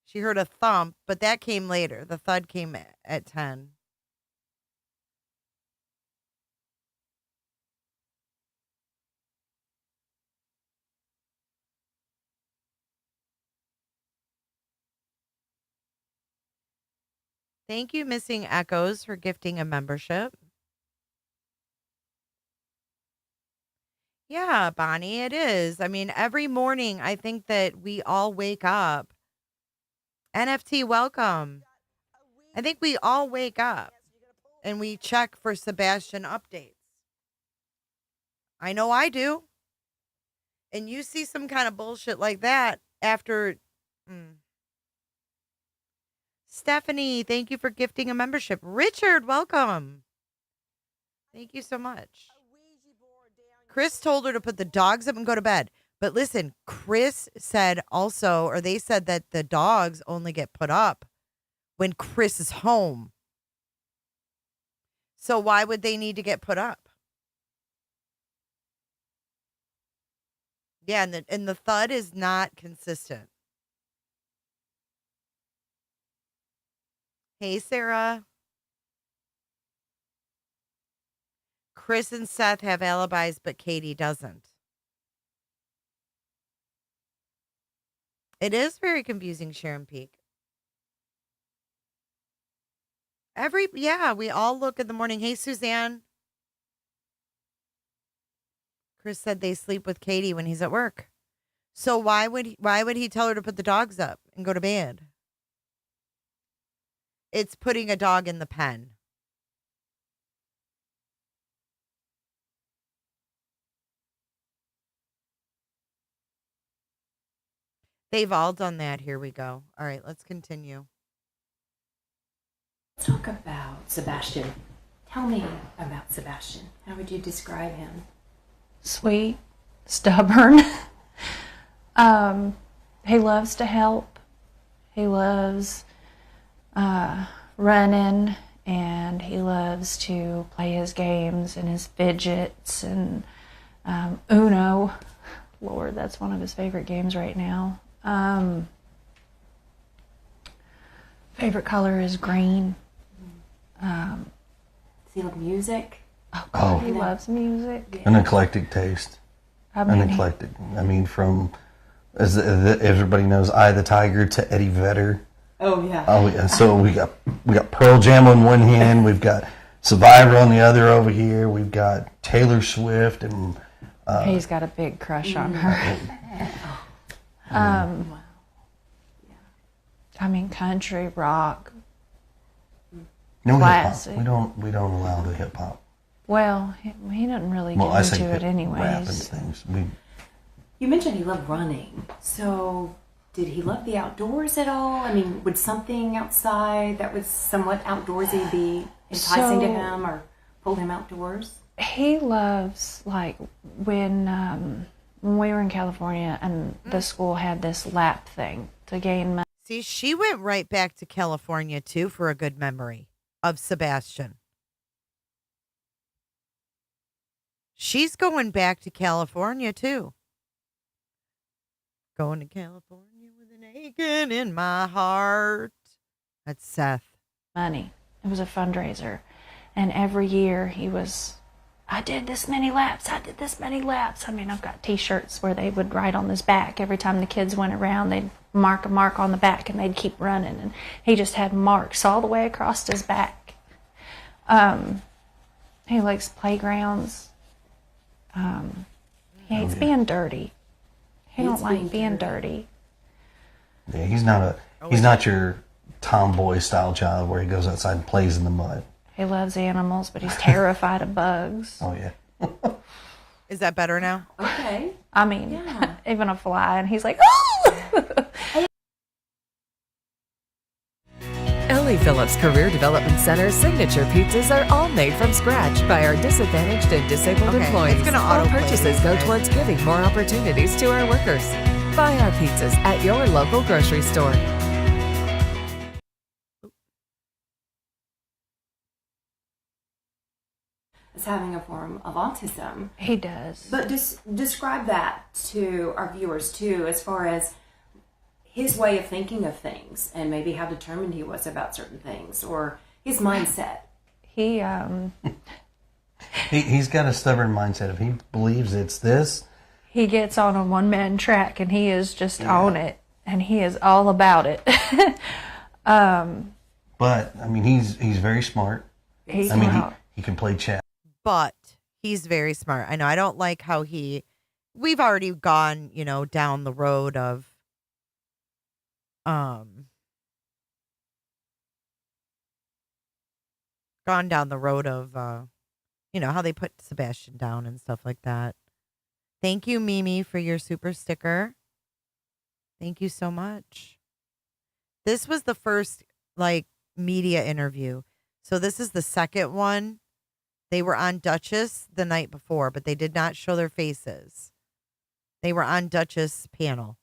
She heard a thump, but that came later. The thud came at 10. Thank you, Missing Echoes, for gifting a membership. Yeah, Bonnie, it is. I mean, every morning, I think that we all wake up. NFT, welcome. I think we all wake up and we check for Sebastian updates. I know I do. And you see some kind of bullshit like that after. Stephanie, thank you for gifting a membership. Richard, welcome. Thank you so much. Chris told her to put the dogs up and go to bed. But listen, Chris said also, or they said that the dogs only get put up when Chris is home. So why would they need to get put up? Yeah, and the thud is not consistent. Hey, Sarah. Chris and Seth have alibis, but Katie doesn't. It is very confusing, Sharon Peak. We all look in the morning. Hey, Suzanne. Chris said they sleep with Katie when he's at work. So why would he tell her to put the dogs up and go to bed? It's putting a dog in the pen. They've all done that. Here we go. All right, let's continue. Let's talk about Sebastian. Tell me about Sebastian. How would you describe him? Sweet, stubborn. He loves to help. He loves running, and he loves to play his games and his fidgets and Uno. Lord, that's one of his favorite games right now. Favorite color is green. Does he love music? Oh, he loves music. An eclectic taste. Eclectic. I mean, from, as everybody knows, Eye of the Tiger to Eddie Vedder. Oh yeah. Oh yeah. So we got Pearl Jam on one hand, we've got Survivor on the other over here, we've got Taylor Swift, and he's got a big crush on her. I mean, country, rock, no classic. hip hop. We don't allow the hip hop. Well, he doesn't really get into it anyways. Rap and things. You mentioned he loved running. So did he love the outdoors at all? I mean, would something outside that was somewhat outdoorsy be enticing to him or pull him outdoors? He loves, like, when we were in California and the school had this lap thing to gain money. See, she went right back to California, too, for a good memory of Sebastian. She's going back to California, too. Going to California with an aching in my heart. That's Seth. Money. It was a fundraiser. And every year he was, I did this many laps. I mean, I've got T-shirts where they would write on his back. Every time the kids went around, they'd mark a mark on the back and they'd keep running. And he just had marks all the way across his back. He likes playgrounds. He hates being dirty. He don't like being dirty. Yeah, he's not your tomboy style child where he goes outside and plays in the mud. He loves animals, but he's terrified of bugs. Oh yeah. Is that better now? Okay. I mean, even a fly, and he's like, oh! Ellie Phillips Career Development Center's signature pizzas are all made from scratch by our disadvantaged and disabled employees. All purchases go towards giving more opportunities to our workers. Buy our pizzas at your local grocery store. as having a form of autism. He does. But describe that to our viewers too, as far as his way of thinking of things and maybe how determined he was about certain things or his mindset. He's got a stubborn mindset. If he believes it's this, he gets on a one-man track and he is just on it, and he is all about it. But I mean, he's very smart. He can play chess. But he's very smart. I know. I don't like how we've already gone, down the road of, how they put Sebastian down and stuff like that. Thank you, Mimi, for your super sticker. Thank you so much. This was the first, media interview. So this is the second one. They were on Duchess the night before, but they did not show their faces. They were on Duchess panel.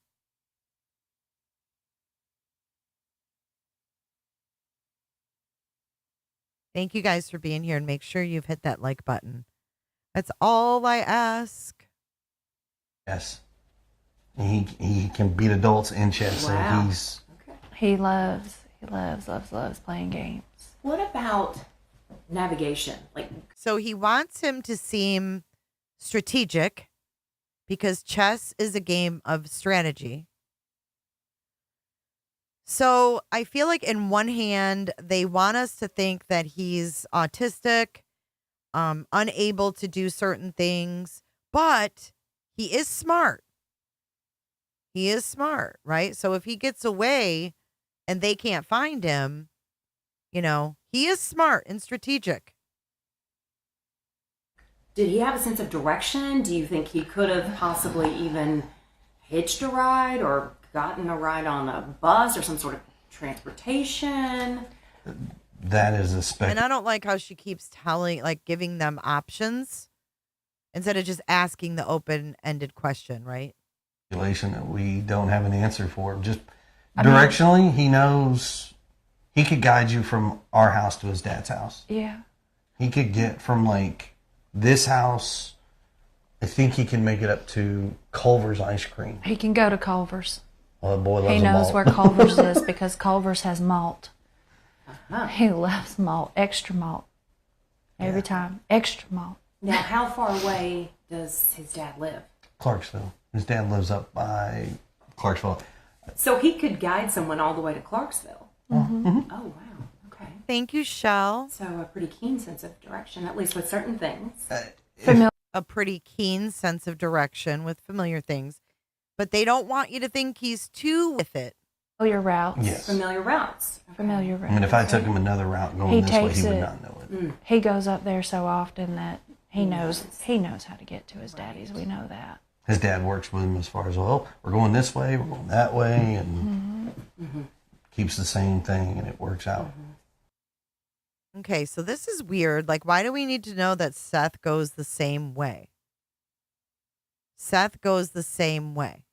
Thank you guys for being here, and make sure you've hit that like button. That's all I ask. Yes. He can beat adults in chess. Wow. So he loves playing games. What about navigation? So he wants him to seem strategic because chess is a game of strategy. So I feel like in one hand, they want us to think that he's autistic, unable to do certain things, but he is smart. He is smart, right? So if he gets away and they can't find him, he is smart and strategic. Did he have a sense of direction? Do you think he could have possibly even hitched a ride or gotten a ride on a bus or some sort of transportation? that is a And I don't like how she keeps giving them options instead of just asking the open-ended question, right? Speculation that we don't have an answer for. Just directionally, he knows he could guide you from our house to his dad's house. Yeah. He could get from this house. I think he can make it up to Culver's ice cream. He can go to Culver's. Oh, the boy loves He knows malt. where Culver's is because Culver's has malt. He loves malt, extra malt. Every time, extra malt. Now, how far away does his dad live? Clarksville. His dad lives up by Clarksville. So he could guide someone all the way to Clarksville. Mm-hmm. Oh, wow. Okay. Thank you, Shell. So a pretty keen sense of direction, at least with certain things. A pretty keen sense of direction with familiar things. But they don't want you to think he's too with it. Familiar routes. Yes. Familiar routes. Okay. Familiar routes. I mean, if I took him another route going He this way, takes he would it. not know it. He goes up there so often that he knows how to get to his daddy's. We know that. His dad works with him as far as, well, we're going this way, we're going that way, and keeps the same thing, and it works out. Okay, so this is weird. Why do we need to know that Seth goes the same way? Seth goes the same way.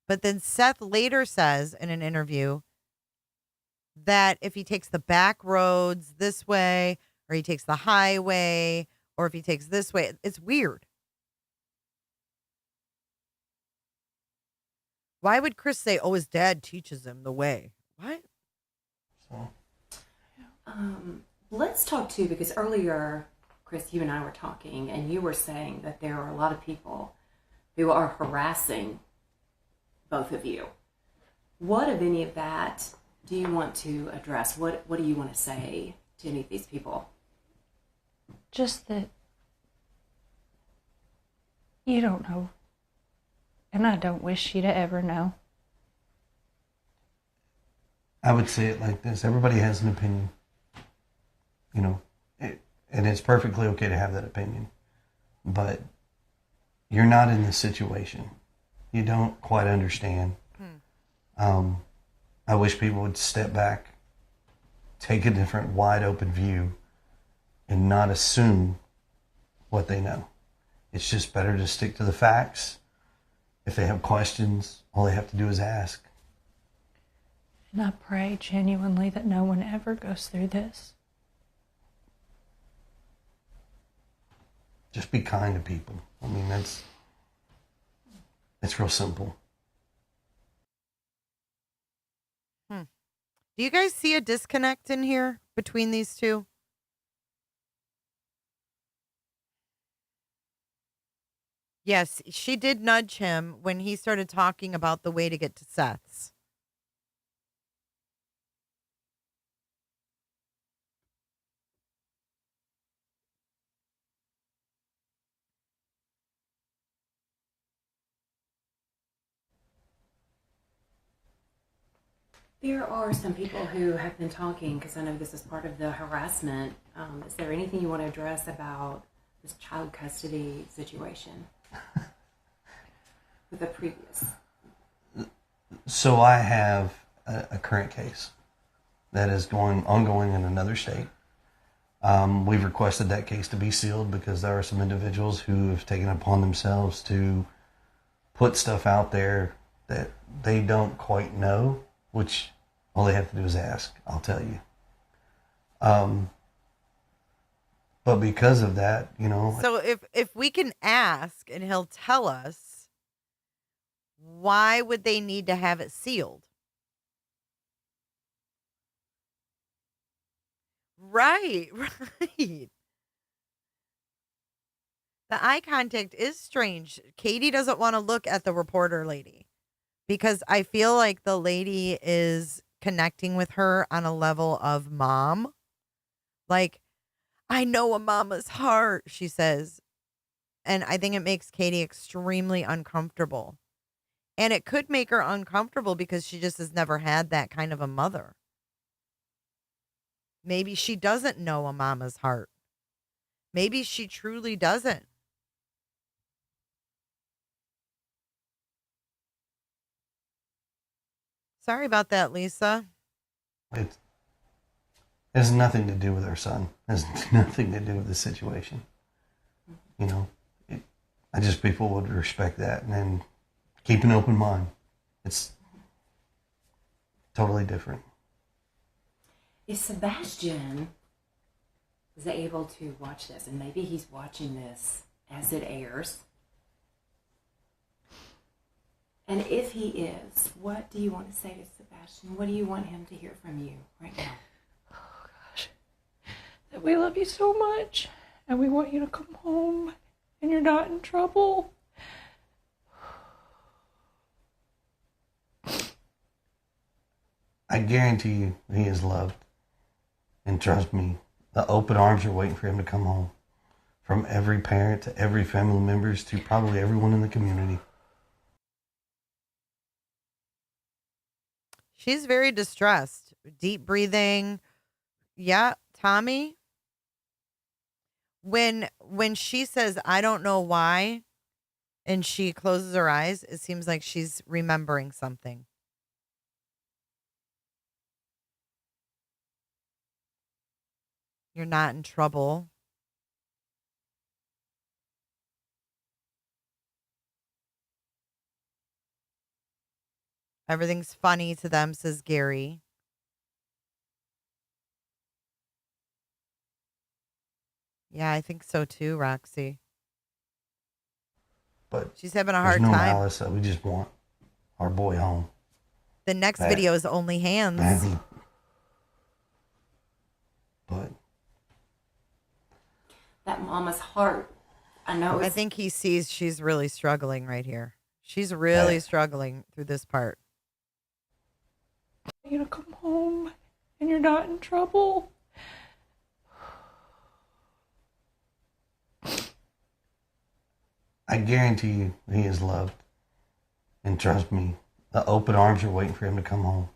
But then Seth later says in an interview that if he takes the back roads this way, or he takes the highway, or if he takes this way, it's weird. Why would Chris say, oh, his dad teaches him the way? What? Let's talk too, because earlier, Chris, you and I were talking, and you were saying that there are a lot of people who are harassing both of you. What of any of that do you want to address? What do you want to say to any of these people? Just that you don't know. And I don't wish you to ever know. I would say it like this. Everybody has an opinion. And it's perfectly okay to have that opinion. But you're not in this situation. You don't quite understand. I wish people would step back, take a different wide open view, and not assume what they know. It's just better to stick to the facts. If they have questions, all they have to do is ask. And I pray genuinely that no one ever goes through this. Just be kind to people. I mean, it's real simple. Do you guys see a disconnect in here between these two? Yes, she did nudge him when he started talking about the way to get to Seth's. There are some people who have been talking, because I know this is part of the harassment. Is there anything you want to address about this child custody situation with the previous? So I have a current case that is ongoing in another state. We've requested that case to be sealed because there are some individuals who have taken it upon themselves to put stuff out there that they don't quite know, which all they have to do is ask, I'll tell you. But because of that, So if we can ask and he'll tell us, why would they need to have it sealed? Right, right. The eye contact is strange. Katie doesn't want to look at the reporter lady because I feel like the lady is connecting with her on a level of mom. Like, I know a mama's heart, she says. And I think it makes Katie extremely uncomfortable. And it could make her uncomfortable because she just has never had that kind of a mother. Maybe she doesn't know a mama's heart. Maybe she truly doesn't. Sorry about that, Lisa. it has nothing to do with our son. It has nothing to do with the situation. I just people would respect that and then keep an open mind. It's totally different. If Sebastian is able to watch this, and maybe he's watching this as it airs, and if he is, what do you want to say to Sebastian? What do you want him to hear from you right now? Oh, gosh. That we love you so much, and we want you to come home, and you're not in trouble. I guarantee you he is loved. And trust me, the open arms are waiting for him to come home. From every parent to every family members to probably everyone in the community. She's very distressed. Deep breathing. Yeah, Tommy. When she says, I don't know why, and she closes her eyes, it seems like she's remembering something. You're not in trouble. Everything's funny to them, says Gary. Yeah, I think so too, Roxy. But she's having a there's hard no time. malice. We just want our boy home. The next video is only hands. But That mama's heart. I know. I think he sees she's really struggling right here. She's really struggling through this part. I want you to come home, and you're not in trouble. I guarantee you he is loved. And trust me, the open arms are waiting for him to come home.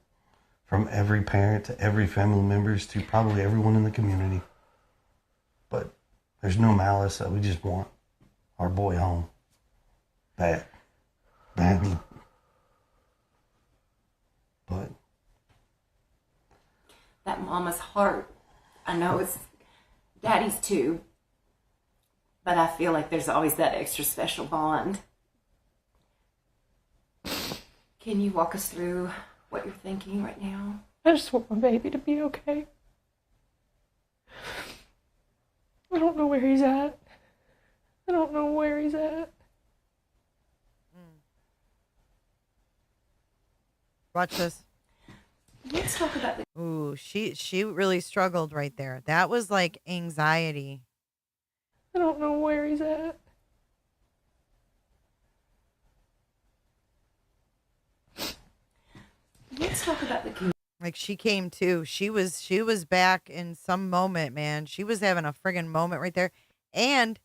From every parent to every family members to probably everyone in the community. But there's no malice. We just want our boy home. Badly. But That mama's heart. I know it's daddy's too. But I feel like there's always that extra special bond. Can you walk us through what you're thinking right now? I just want my baby to be okay. I don't know where he's at. I don't know where he's at. Watch this. Let's talk about the. Ooh, she really struggled right there. That was like anxiety. I don't know where he's at. Let's talk about the. Like she came to. She was back in some moment, man. She was having a friggin' moment right there. And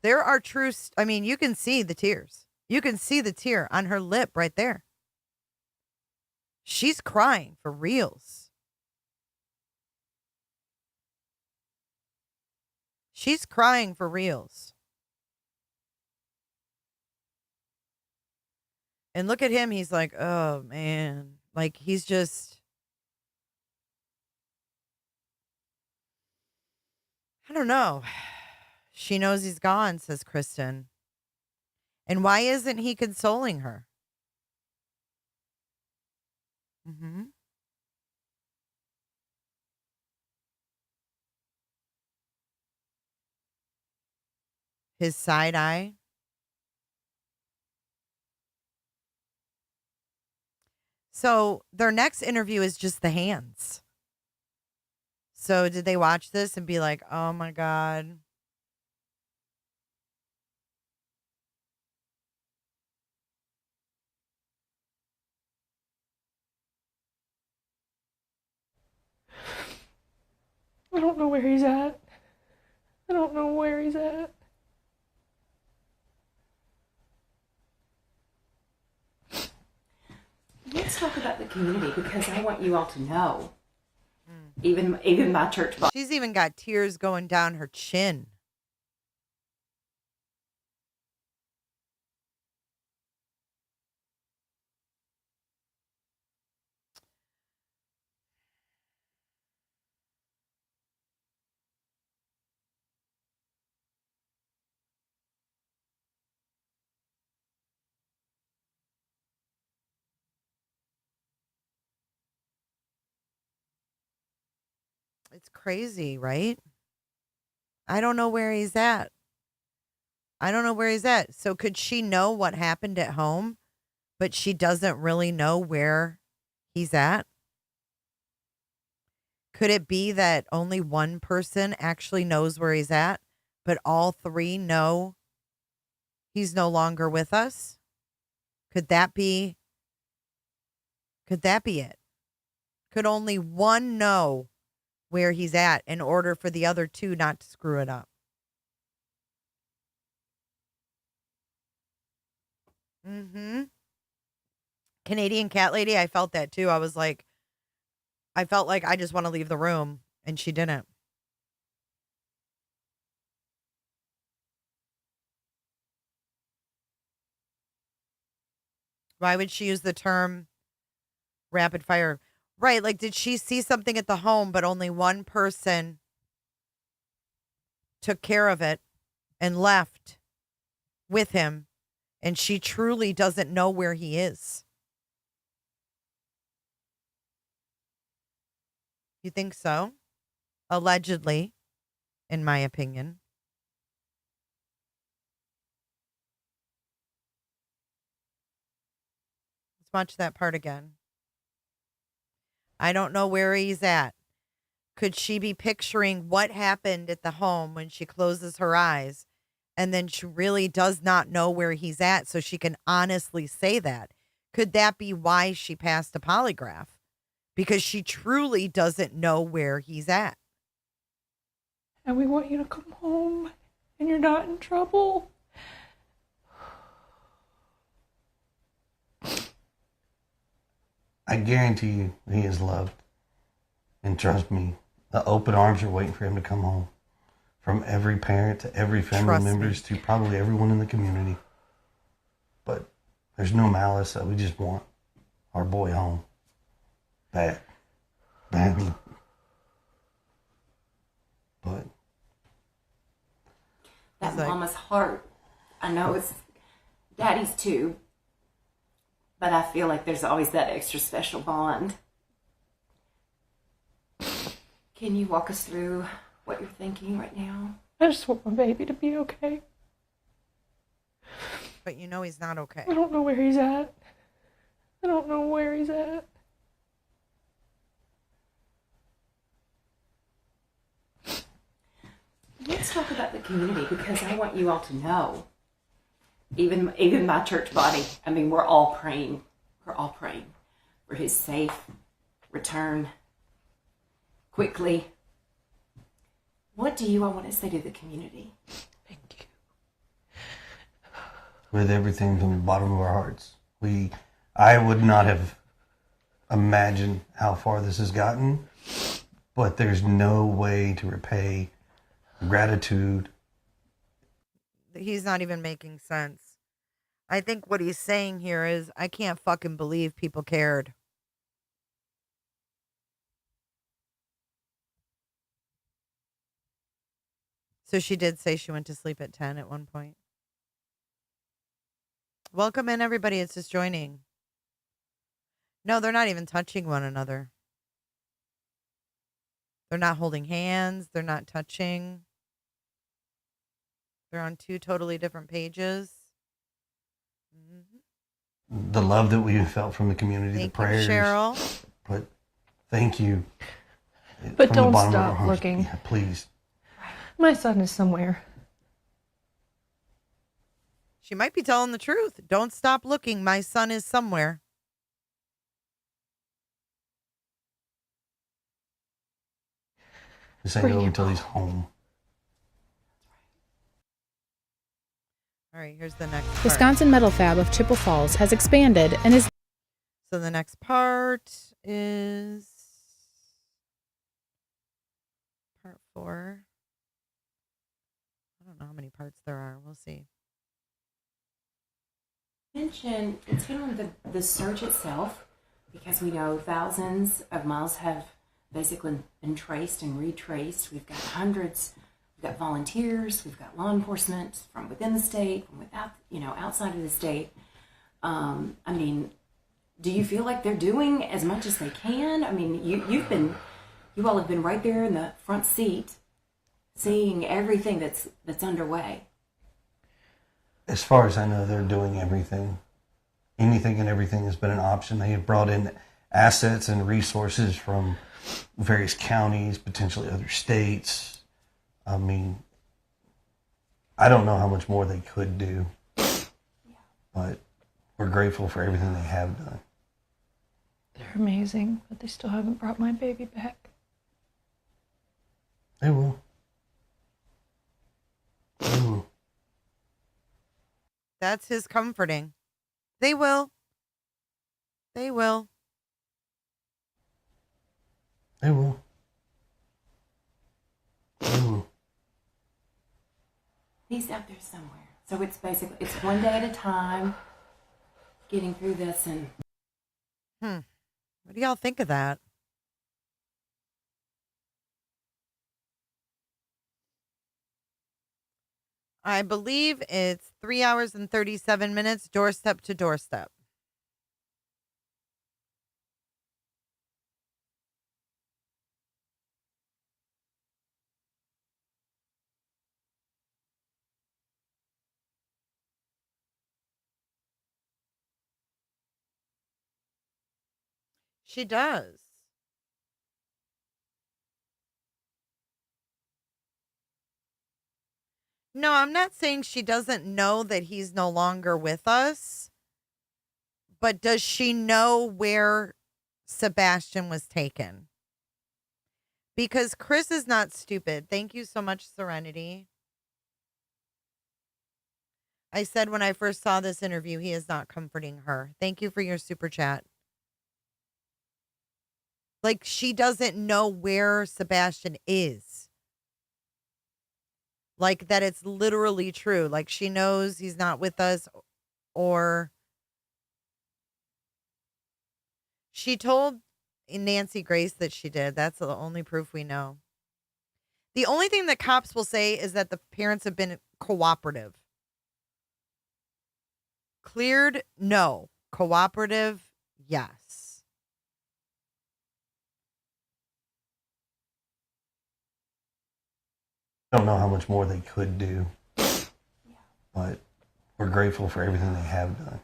there are true. I mean, you can see the tears. You can see the tear on her lip right there. She's crying for reals. She's crying for reals. And look at him. He's like, oh, man. Like, he's just. I don't know. She knows he's gone, says Kristen. And why isn't he consoling her? Mm-hmm. His side eye. So their next interview is just the hands. So did they watch this and be like, oh my God. I don't know where he's at. I don't know where he's at. Let's talk about the community because I want you all to know. Even my church. She's even got tears going down her chin. It's crazy, right? I don't know where he's at. I don't know where he's at. So could she know what happened at home, but she doesn't really know where he's at? Could it be that only one person actually knows where he's at, but all three know he's no longer with us? Could that be it? Could only one know where he's at in order for the other two not to screw it up? Mm-hmm. Canadian cat lady, I felt that too. I felt like I just want to leave the room, and she didn't. Why would she use the term rapid fire? Right, like did she see something at the home, but only one person took care of it and left with him, and she truly doesn't know where he is? You think so? Allegedly, in my opinion. Let's watch that part again. I don't know where he's at. Could she be picturing what happened at the home when she closes her eyes, and then she really does not know where he's at, so she can honestly say that? Could that be why she passed a polygraph? Because she truly doesn't know where he's at. And we want you to come home, and you're not in trouble. I guarantee you he is loved. And trust me, the open arms are waiting for him to come home. From every parent to every family members to probably everyone in the community. But there's no malice. We just want our boy home. Badly. But that mama's heart, I know it's daddy's too, but I feel like there's always that extra special bond. Can you walk us through what you're thinking right now? I just want my baby to be okay. But you know he's not okay. I don't know where he's at. I don't know where he's at. Let's talk about the community, because I want you all to know, even my church body, I mean, we're all praying. We're all praying for his safe return quickly. What do you all want to say to the community? With everything from the bottom of our hearts. I would not have imagined how far this has gotten, but there's no way to repay gratitude. He's not even making sense. I think what he's saying here is, I can't fucking believe people cared. So she did say she went to sleep at 10 at one point. Welcome in, everybody. It's just joining. No, they're not even touching one another. They're not holding hands. They're not touching. They're on two totally different pages. The love that we felt from the community, Thank the prayers. you, Cheryl. But thank you. But from don't the bottom of our stop hearts. looking. Yeah, please. My son is somewhere. She might be telling the truth. Don't stop looking. My son is somewhere. This ain't over until he's home. All right, here's the next part. Wisconsin Metal Fab of Chippewa Falls has expanded and is... So the next part is part 4. I don't know how many parts there are. We'll see. Mention, it's been on the search itself, because we know thousands of miles have basically been traced and retraced. We've got hundreds. We've got volunteers. We've got law enforcement from within the state, from without, outside of the state. I mean, do you feel like they're doing as much as they can? I mean, you all have been right there in the front seat, seeing everything that's underway. As far as I know, they're doing everything. Anything and everything has been an option. They have brought in assets and resources from various counties, potentially other states. I mean, I don't know how much more they could do, but we're grateful for everything they have done. They're amazing, but they still haven't brought my baby back. They will. They will. That's his comforting. They will. They will. They will. They will. He's out there somewhere. So it's basically, it's one day at a time, getting through this. And what do y'all think of that? I believe it's 3 hours and 37 minutes, doorstep to doorstep. She does. No, I'm not saying she doesn't know that he's no longer with us. But does she know where Sebastian was taken? Because Chris is not stupid. Thank you so much, Serenity. I said when I first saw this interview, he is not comforting her. Thank you for your super chat. Like, she doesn't know where Sebastian is. Like, that it's literally true. Like, she knows he's not with us, or she told Nancy Grace that she did. That's the only proof we know. The only thing that cops will say is that the parents have been cooperative. Cleared? No. Cooperative? Yes. I don't know how much more they could do, but we're grateful for everything they have done.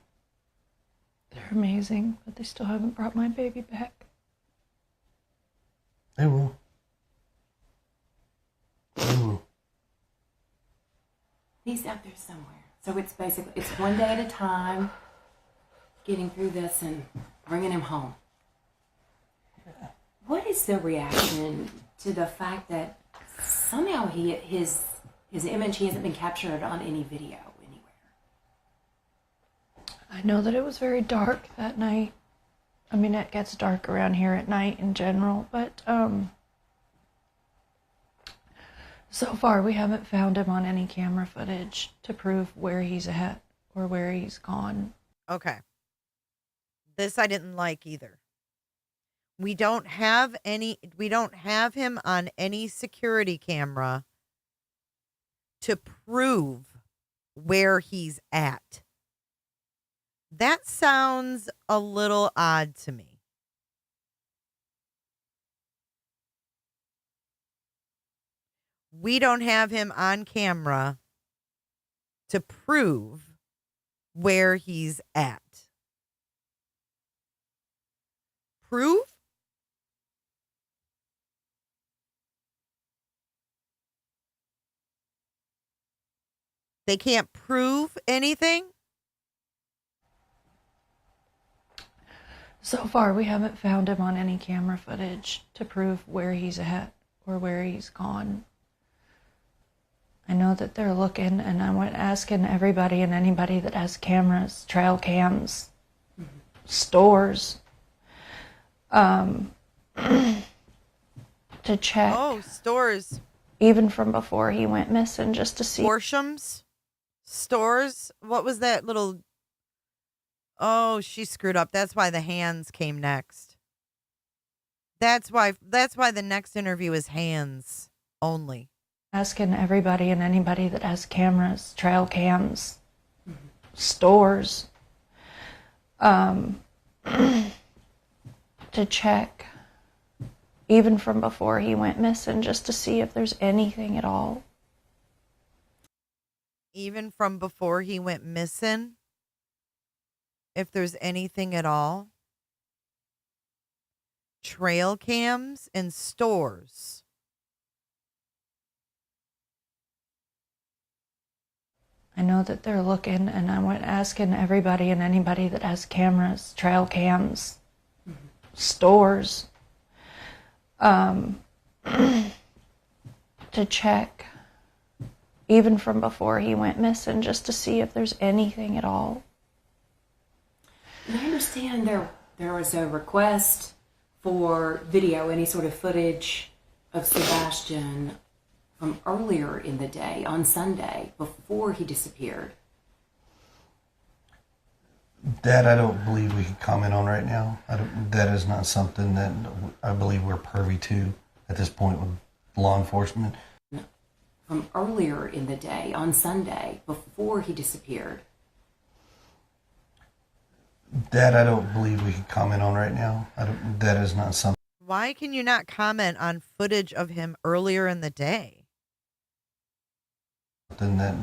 They're amazing, but they still haven't brought my baby back. They will. They will. He's out there somewhere. So it's basically, it's one day at a time, getting through this and bringing him home. What is the reaction to the fact that somehow his image, he hasn't been captured on any video anywhere? I know that it was very dark that night. I mean, it gets dark around here at night in general, but so far we haven't found him on any camera footage to prove where he's at or where he's gone. Okay. This I didn't like either. We don't have him on any security camera to prove where he's at. That sounds a little odd to me. We don't have him on camera to prove where he's at. Prove? They can't prove anything? So far we haven't found him on any camera footage to prove where he's at or where he's gone. I know that they're looking, and I went asking everybody and anybody that has cameras, trail cams, stores, to check. Oh, stores. Even from before he went missing, just to see. Horshams? Stores? What was that little... Oh, she screwed up. That's why the hands came next. That's why the next interview is hands only. Asking everybody and anybody that has cameras, trail cams, stores, to check, even from before he went missing, just to see if there's anything at all. Even from before he went missing? If there's anything at all? Trail cams and stores. I know that they're looking, and I went asking everybody and anybody that has cameras, trail cams, stores, to check, even from before he went missing, just to see if there's anything at all. I understand there was a request for video, any sort of footage of Sebastian from earlier in the day, on Sunday, before he disappeared. That I don't believe we can comment on right now. That is not something that I believe we're privy to at this point with law enforcement. From earlier in the day, on Sunday, before he disappeared. That I don't believe we can comment on right now. That is not something. Why can you not comment on footage of him earlier in the day? Something that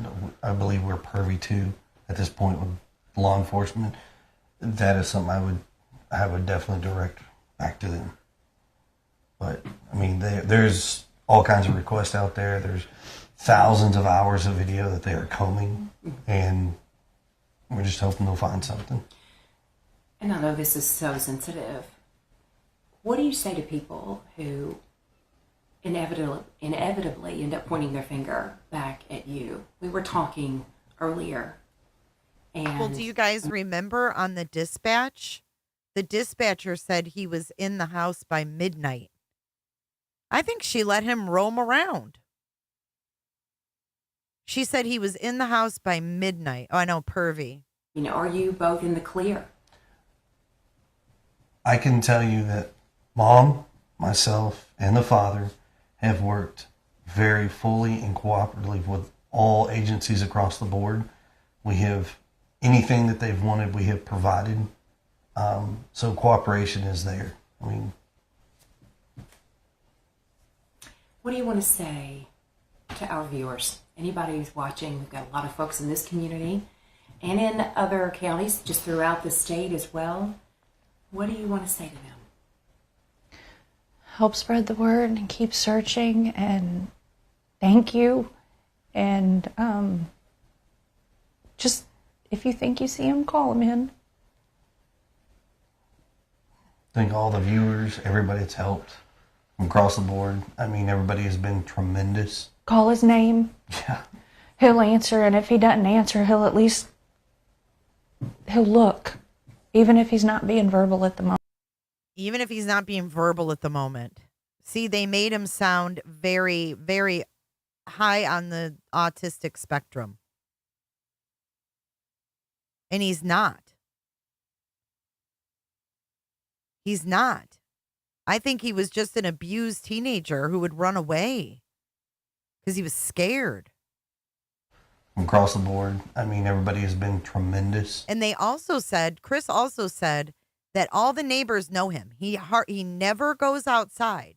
I believe we're privy to at this point with law enforcement. That is something I would definitely direct back to them. But I mean, there's all kinds of requests out there. There's thousands of hours of video that they are combing, and we're just hoping they'll find something. And I know this is so sensitive. What do you say to people who inevitably end up pointing their finger back at you? We were talking earlier. And well, do you guys remember on the dispatch? The dispatcher said he was in the house by midnight. I think she let him roam around. She said he was in the house by midnight. Oh, I know, pervy. You know, are you both in the clear? I can tell you that Mom, myself, and the father have worked very fully and cooperatively with all agencies across the board. We have anything that they've wanted, we have provided. So cooperation is there. I mean, what do you want to say to our viewers, anybody who's watching. We've got a lot of folks in this community and in other counties just throughout the state as well. What do you want to say to them? Help spread the word and keep searching, and thank you. And just, if you think you see him, call him in. Thank all the viewers, everybody that's helped from across the board. I mean, everybody has been tremendous. Call his name. Yeah. He'll answer, and if he doesn't answer, he'll look, even if he's not being verbal at the moment. Even if he's not being verbal at the moment. See, they made him sound very, very high on the autistic spectrum. And he's not. He's not. I think he was just an abused teenager who would run away because he was scared. From across the board, I mean, everybody has been tremendous. And they also said, Chris also said, that all the neighbors know him. He never goes outside,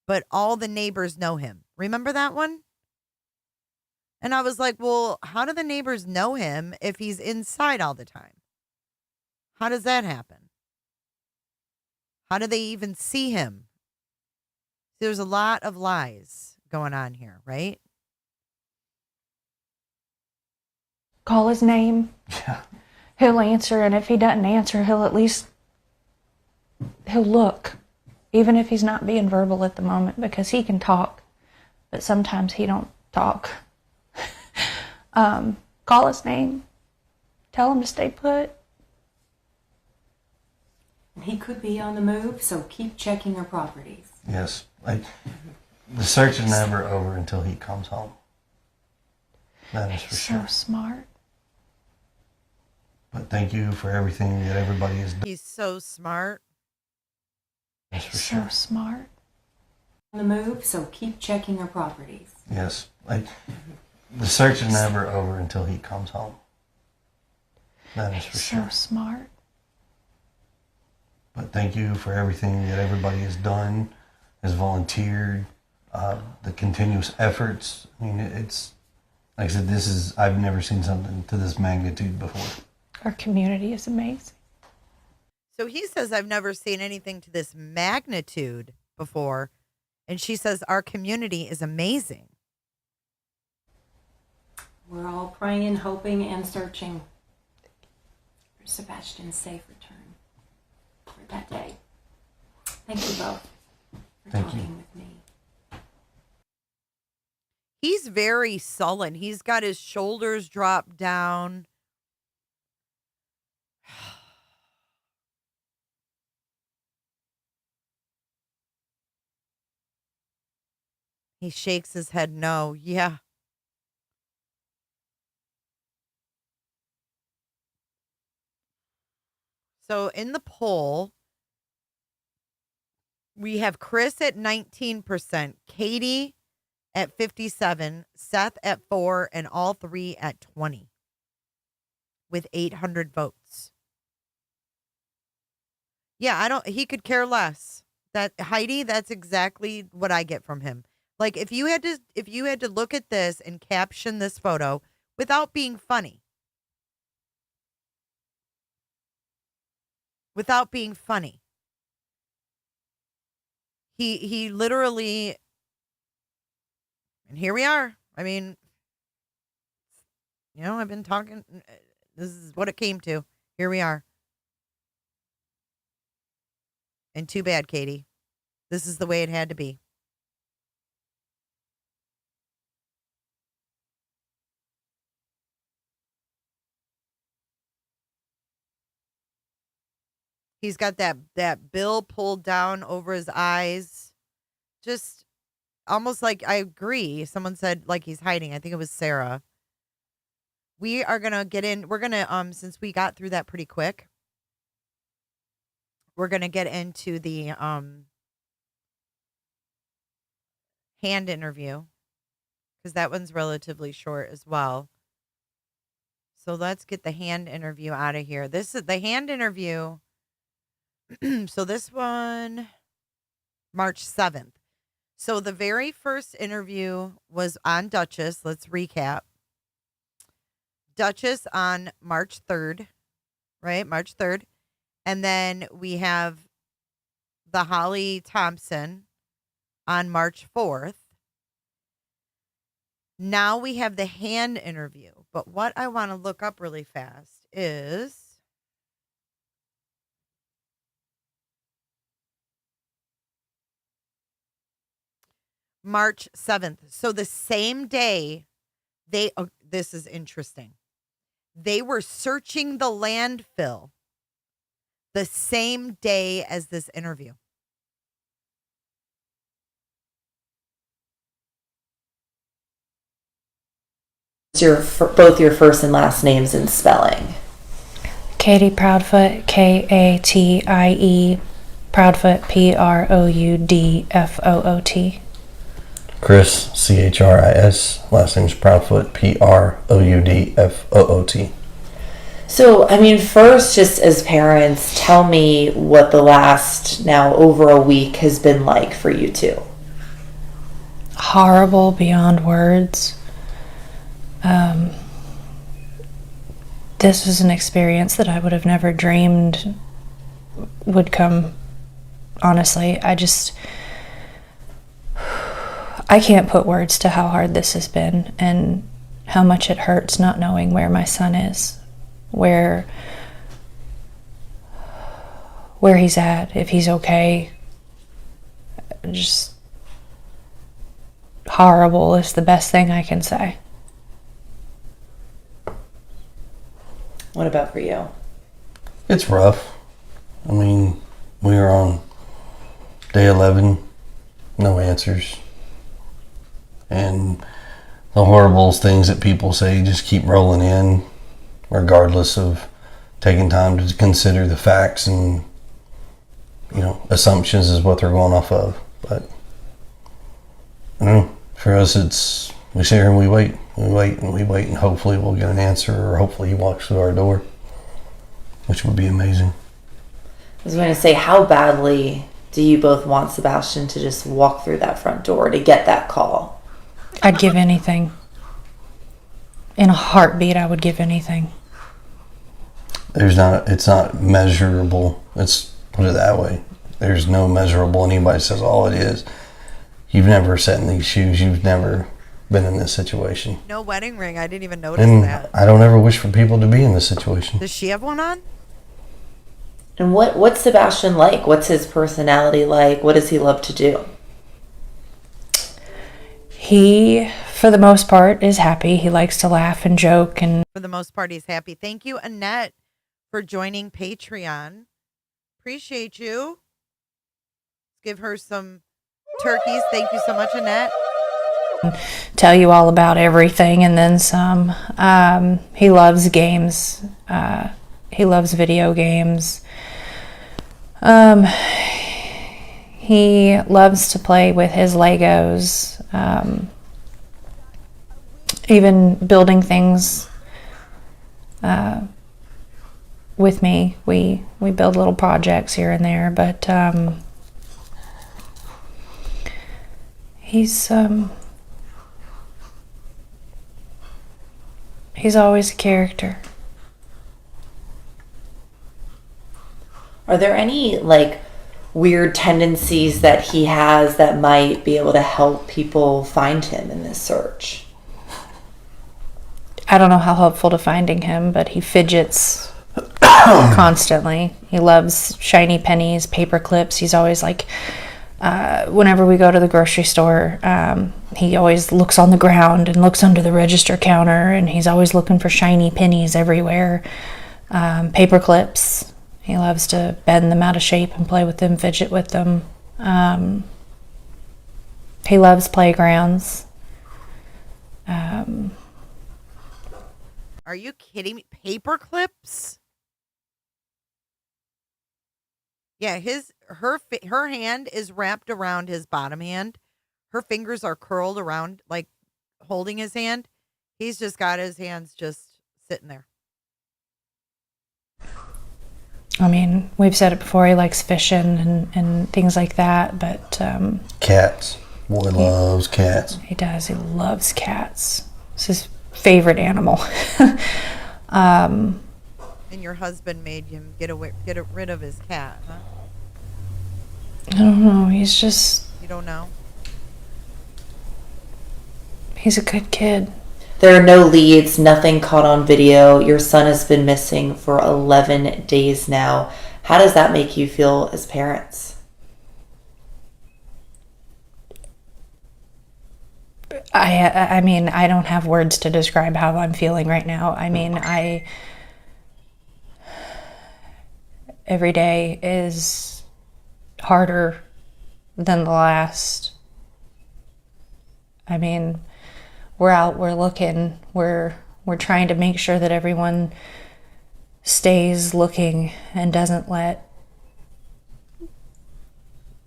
but all the neighbors know him. Remember that one? And I was like, well, how do the neighbors know him if he's inside all the time? How does that happen? How do they even see him? There's a lot of lies going on here, right? Call his name. Yeah. He'll answer, and if he doesn't answer, he'll look, even if he's not being verbal at the moment, because he can talk, but sometimes he don't talk. Call his name. Tell him to stay put. He could be on the move, so keep checking your properties. Yes. Like, the search is never over until he comes home. That is for sure. So smart. But thank you for everything that everybody has done. He's so smart. That's for So sure. smart. On the move, so keep checking your properties. Yes. Like, the search is never over until he comes home. That is for sure. So smart. But thank you for everything that everybody has done, has volunteered, the continuous efforts. I mean, it's, like I said, I've never seen something to this magnitude before. Our community is amazing. So he says, I've never seen anything to this magnitude before. And she says, our community is amazing. We're all praying, hoping, and searching for Sebastian's safe return for that day. Thank you both for talking with me. He's very sullen. He's got his shoulders dropped down. He shakes his head no. Yeah. So in the poll, we have Chris at 19%, Katie at 57%, Seth at 4%, and all three at 20%, with 800 votes. Yeah, he could care less. That Heidi, that's exactly what I get from him. Like, if you had to look at this and caption this photo without being funny. Without being funny. He literally, and here we are. I mean, I've been talking, this is what it came to. Here we are. And too bad, Katie. This is the way it had to be. He's got that bill pulled down over his eyes. Just almost like, I agree. Someone said like he's hiding. I think it was Sarah. We are going to get in. We're going to, since we got through that pretty quick, we're going to get into the hand interview, because that one's relatively short as well. So let's get the hand interview out of here. This is the hand interview. So this one, March 7th. So the very first interview was on Duchess. Let's recap. Duchess on March 3rd, right? March 3rd. And then we have the Holly Thompson on March 4th. Now we have the hand interview. But what I want to look up really fast is March 7th. So the same day this is interesting. They were searching the landfill the same day as this interview. Both your first and last names in spelling. Katie Proudfoot, Katie, Proudfoot, Proudfoot. Chris, Chris, last name's Proudfoot, Proudfoot. So, I mean, first, just as parents, tell me what the last now over a week has been like for you two. Horrible beyond words. This was an experience that I would have never dreamed would come. Honestly, I can't put words to how hard this has been and how much it hurts not knowing where my son is, where he's at, if he's okay. Just horrible is the best thing I can say. What about for you? It's rough. I mean, we are on day 11, no answers. And the horrible things that people say just keep rolling in, regardless of taking time to consider the facts and, assumptions is what they're going off of. But, for us, we sit here and we wait, and hopefully we'll get an answer, or hopefully he walks through our door, which would be amazing. I was going to say, how badly do you both want Sebastian to just walk through that front door to get that call? I'd give anything. In a heartbeat, I would give anything. It's not measurable. Let's put it that way. There's no measurable. Anybody says all it is. You've never sat in these shoes. You've never been in this situation. No wedding ring. I didn't even notice that. I don't ever wish for people to be in this situation. Does she have one on? And what's Sebastian like? What's his personality like? What does he love to do? He, for the most part, is happy. He likes to laugh and joke. And for the most part, he's happy. Thank you, Annette, for joining Patreon. Appreciate you. Give her some turkeys. Thank you so much, Annette. Tell you all about everything and then some. He loves games. He loves video games. He loves to play with his Legos. Even building things with me. We build little projects here and there, but he's always a character. Are there any weird tendencies that he has that might be able to help people find him in this search? I don't know how helpful to finding him, but he fidgets constantly. He loves shiny pennies, paper clips. He's always whenever we go to the grocery store, he always looks on the ground and looks under the register counter, and he's always looking for shiny pennies everywhere. Paper clips. He loves to bend them out of shape and play with them, fidget with them. He loves playgrounds. Are you kidding me? Paper clips? Yeah, her hand is wrapped around his bottom hand. Her fingers are curled around, holding his hand. He's just got his hands just sitting there. I mean, we've said it before, he likes fishing and things like that, but... Cats. Boy loves cats. He does. He loves cats. It's his favorite animal. And your husband made him get rid of his cat, huh? I don't know. He's just... You don't know? He's a good kid. There are no leads, nothing caught on video. Your son has been missing for 11 days now. How does that make you feel as parents? I mean, I don't have words to describe how I'm feeling right now. I mean, every day is harder than the last. I mean, we're out, we're looking, we're trying to make sure that everyone stays looking and doesn't let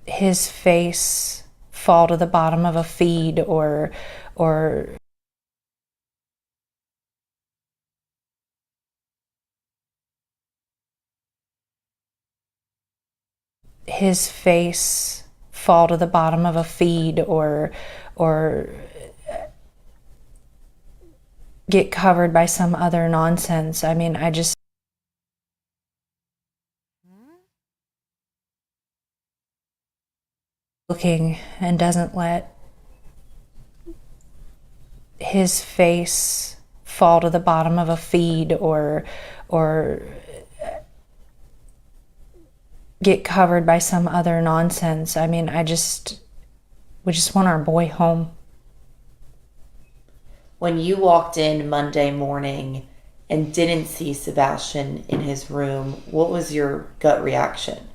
his face fall to the bottom of a feed or his face fall to the bottom of a feed or get covered by some other nonsense. I mean, I just looking and doesn't let his face fall to the bottom of a feed or get covered by some other nonsense. I mean, we just want our boy home. When you walked in Monday morning and didn't see Sebastian in his room, what was your gut reaction?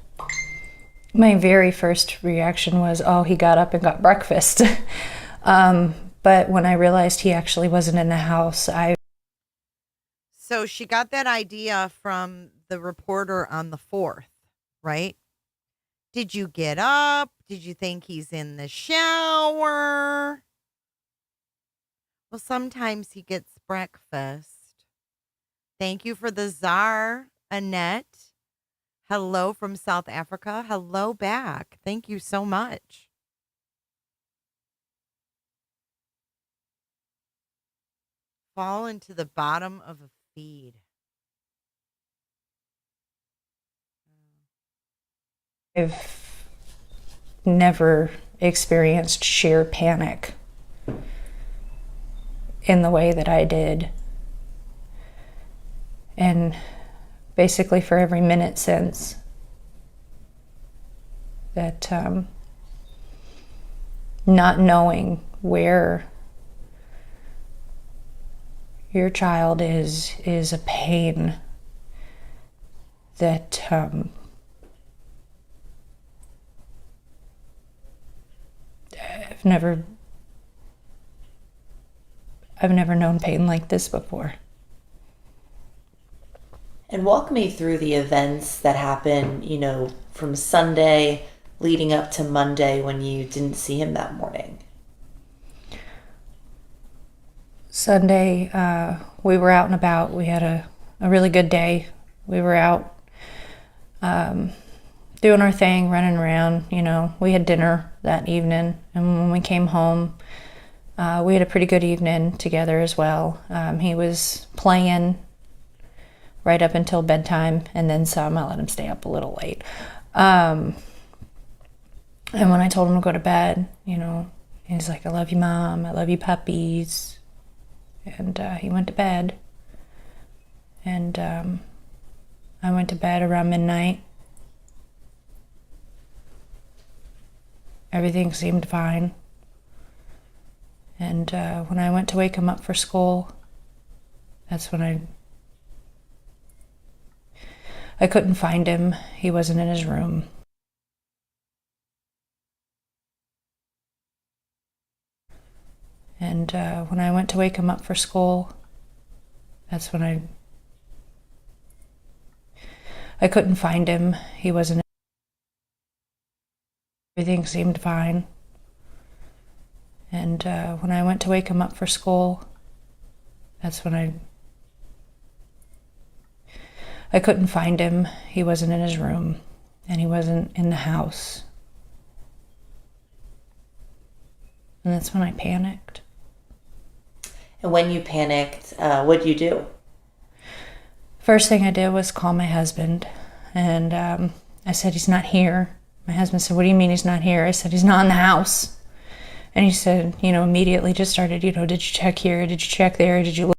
My very first reaction was, oh, he got up and got breakfast. But when I realized he actually wasn't in the house, So she got that idea from the reporter on the 4th, right? Did you get up? Did you think he's in the shower? Well, sometimes he gets breakfast. Thank you for the czar, Annette. Hello from South Africa. Hello back. Thank you so much. Fall into the bottom of a feed. I've never experienced sheer panic in the way that I did. And basically for every minute since that, not knowing where your child is a pain that I've never known pain like this before. And walk me through the events that happened, you know, from Sunday leading up to Monday when you didn't see him that morning. Sunday, we were out and about. We had a really good day. We were out doing our thing, running around. You know, we had dinner that evening, and when we came home, we had a pretty good evening together as well. He was playing right up until bedtime, and then some. I let him stay up a little late. And when I told him to go to bed, you know, he's like, I love you, Mom. I love you, puppies. And he went to bed. And I went to bed around midnight. Everything seemed fine. And when I went to wake him up for school, that's when I couldn't find him. He wasn't in his room. And when I went to wake him up for school, that's when I couldn't find him. He wasn't. Everything seemed fine. And when I went to wake him up for school, that's when I couldn't find him. He wasn't in his room, and he wasn't in the house. And that's when I panicked. And when you panicked, what did you do? First thing I did was call my husband, and I said, he's not here. My husband said, what do you mean he's not here? I said, he's not in the house. And he said, immediately just started, did you check here? Did you check there? Did you look?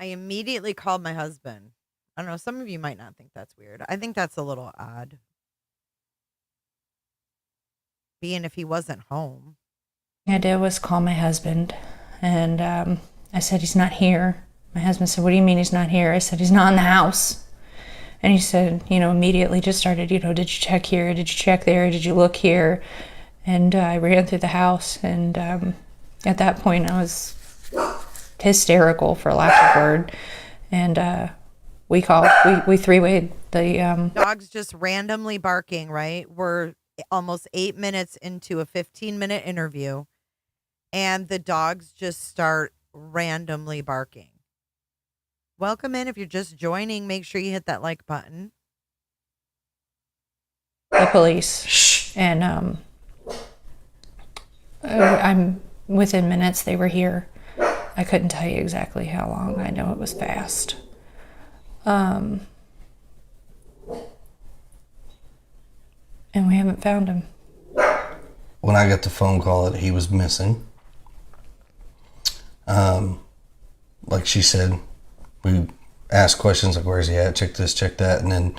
I immediately called my husband. I don't know. Some of you might not think that's weird. I think that's a little odd. Being if he wasn't home. What I did was call my husband, and I said, he's not here. My husband said, what do you mean he's not here? I said, he's not in the house. And he said, immediately just started, did you check here? Did you check there? Did you look here? And I ran through the house, and at that point I was hysterical, for lack of a word. And we three-wayed the... Dogs just randomly barking, right? We're almost 8 minutes into a 15-minute interview, and the dogs just start randomly barking. Welcome in. If you're just joining, make sure you hit that like button. The police. And I'm within minutes they were here. I couldn't tell you exactly how long. I know it was fast. And we haven't found him. When I got the phone call that he was missing, like she said, we asked questions like, where's he at? Check this, check that. And then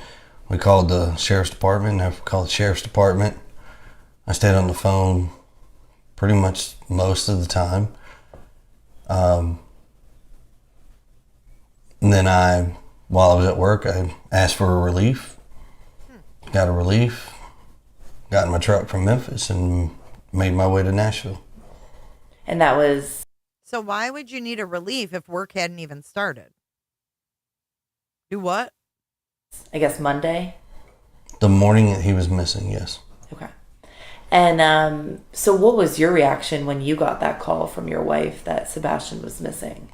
we called the sheriff's department. I called the sheriff's department. I stayed on the phone pretty much most of the time. And then while I was at work, I asked for a relief. Got a relief. Got in my truck from Memphis and made my way to Nashville. And that was... So why would you need a relief if work hadn't even started? Do what? I guess Monday? The morning that he was missing, yes. Okay. And so what was your reaction when you got that call from your wife that Sebastian was missing?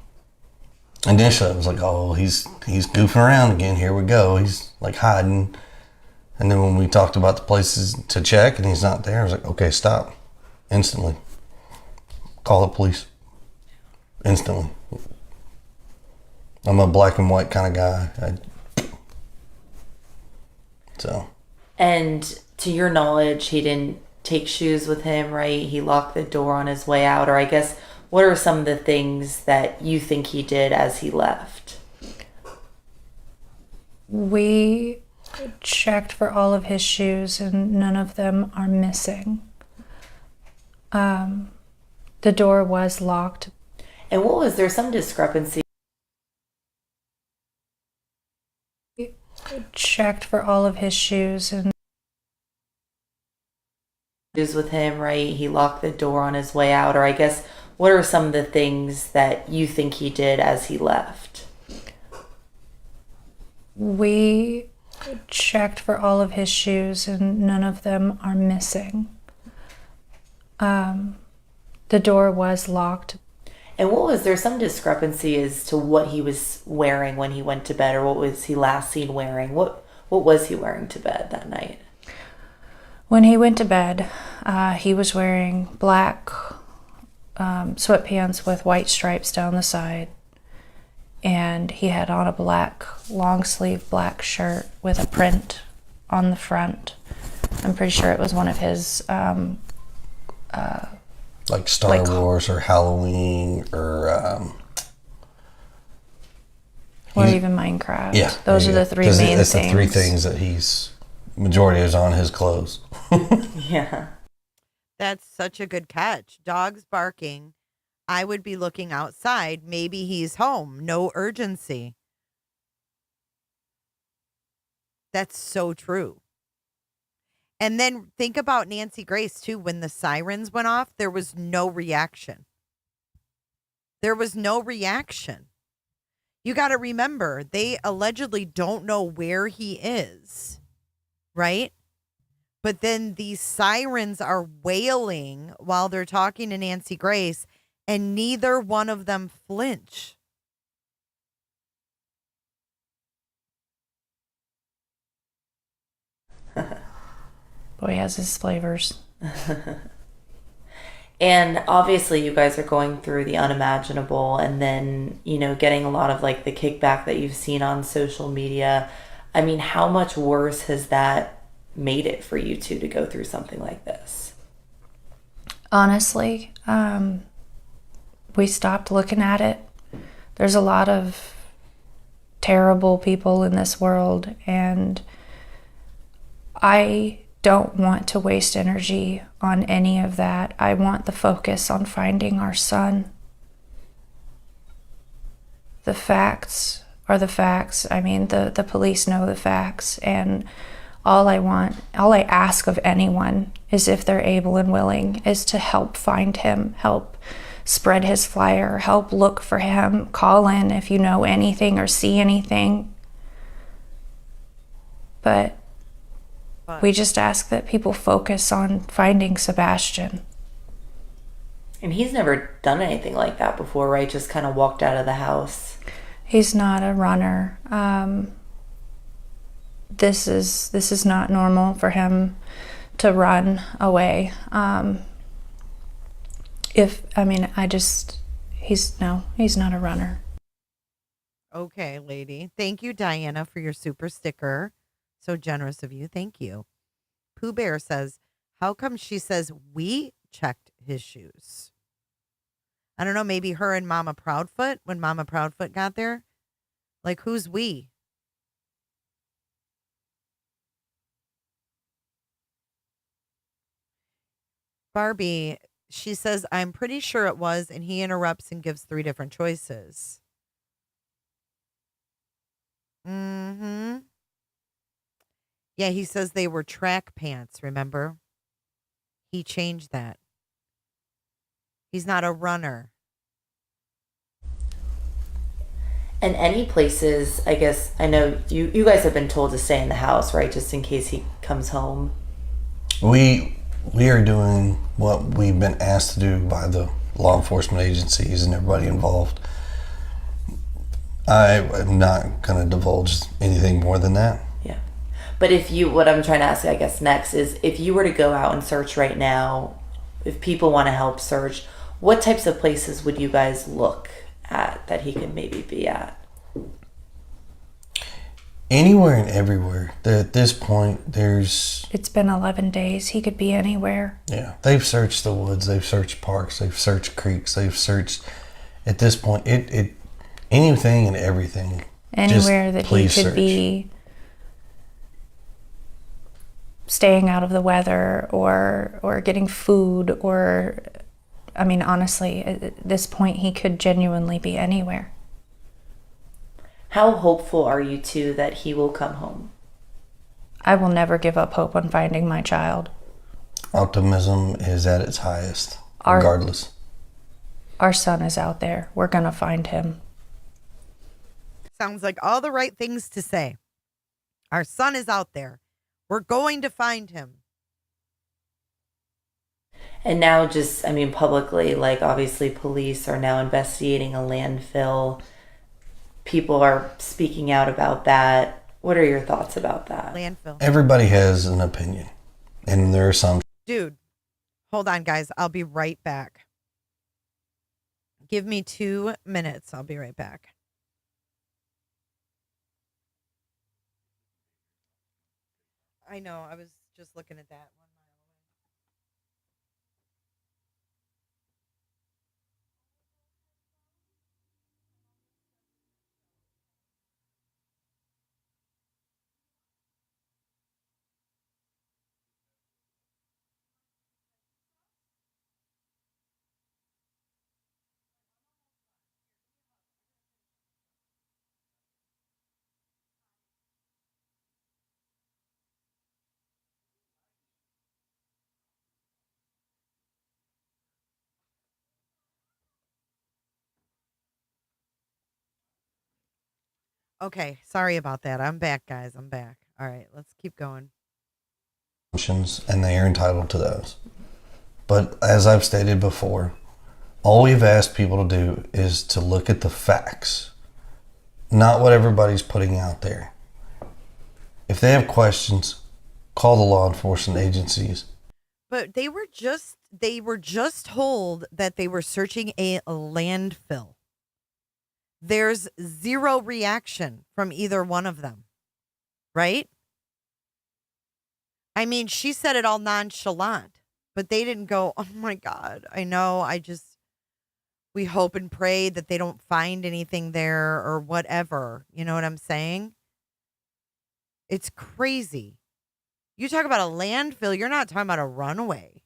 Initially, I was like, oh, he's goofing around again. Here we go. He's like hiding. And then when we talked about the places to check and he's not there, I was like, okay, stop. Instantly. Call the police. Instantly. I'm a black and white kind of guy. And to your knowledge, he didn't take shoes with him, right? He locked the door on his way out. Or I guess, what are some of the things that you think he did as he left? We checked for all of his shoes, and none of them are missing. The door was locked. And was there some discrepancy? We checked for all of his shoes, and with him, right? He locked the door on his way out. Or I guess, what are some of the things that you think he did as he left? We checked for all of his shoes, and none of them are missing. The door was locked. And was there some discrepancy as to what he was wearing when he went to bed, or what was he last seen wearing? What was he wearing to bed that night? When he went to bed, he was wearing black sweatpants with white stripes down the side, and he had on a black long sleeve black shirt with a print on the front. I'm pretty sure it was one of his like Star Wars or Halloween or even Minecraft. Yeah, those are the three main things. That's the three things that majority is on his clothes. Yeah. That's such a good catch. Dogs barking. I would be looking outside. Maybe he's home. No urgency. That's so true. And then think about Nancy Grace, too. When the sirens went off, there was no reaction. There was no reaction. You got to remember, they allegedly don't know where he is, right? But then these sirens are wailing while they're talking to Nancy Grace, and neither one of them flinch. Boy has his flavors. And obviously you guys are going through the unimaginable and then, you know, getting a lot of like the kickback that you've seen on social media. I mean, how much worse has that made it for you two to go through something like this? Honestly, we stopped looking at it. There's a lot of terrible people in this world, and I don't want to waste energy on any of that. I want the focus on finding our son. The facts are the facts. I mean, the police know the facts, and all I ask of anyone is, if they're able and willing, is to help find him, help spread his flyer, help look for him, call in if you know anything or see anything. But we just ask that people focus on finding Sebastian. And he's never done anything like that before, right? Just kind of walked out of the house. He's not a runner. This is not normal for him to run away. He's not a runner. Okay, lady. Thank you, Diana, for your super sticker. So generous of you. Thank you. Pooh Bear says, how come she says we checked his shoes? I don't know, maybe her and Mama Proudfoot, when Mama Proudfoot got there. Like, who's we? Barbie, she says, I'm pretty sure it was, and he interrupts and gives 3 different choices. Mm-hmm. Yeah, he says they were track pants, remember? He changed that. He's not a runner. And any places, I guess, I know you guys have been told to stay in the house, right? Just in case he comes home. We are doing what we've been asked to do by the law enforcement agencies and everybody involved. I am not going to divulge anything more than that. Yeah. But what I'm trying to ask, I guess, next is, if you were to go out and search right now, if people want to help search, what types of places would you guys look at that he could maybe be at? Anywhere and everywhere. At this point, It's been 11 days. He could be anywhere. Yeah. They've searched the woods. They've searched parks. They've searched creeks. They've searched, at this point, anything and everything. Anywhere that he could be staying out of the weather or getting food or, I mean, honestly, at this point, he could genuinely be anywhere. How hopeful are you two that he will come home? I will never give up hope on finding my child. Optimism is at its highest, regardless. Our son is out there. We're going to find him. Sounds like all the right things to say. Our son is out there. We're going to find him. And now just, I mean, publicly, like, obviously police are now investigating a landfill. People are speaking out about that. What are your thoughts about that? Landfill. Everybody has an opinion, and there are some. Dude, hold on, guys. I'll be right back. Give me 2 minutes. I'll be right back. I know. I was just looking at that one. Okay, sorry about that. I'm back, guys. I'm back. All right, let's keep going. And they are entitled to those. But as I've stated before, all we've asked people to do is to look at the facts, not what everybody's putting out there. If they have questions, call the law enforcement agencies. But they were just they were just told that they were searching a landfill. There's zero reaction from either one of them, right? I mean, she said it all nonchalant, but they didn't go, oh my God, I know, we hope and pray that they don't find anything there or whatever. You know what I'm saying? It's crazy. You talk about a landfill, you're not talking about a runway.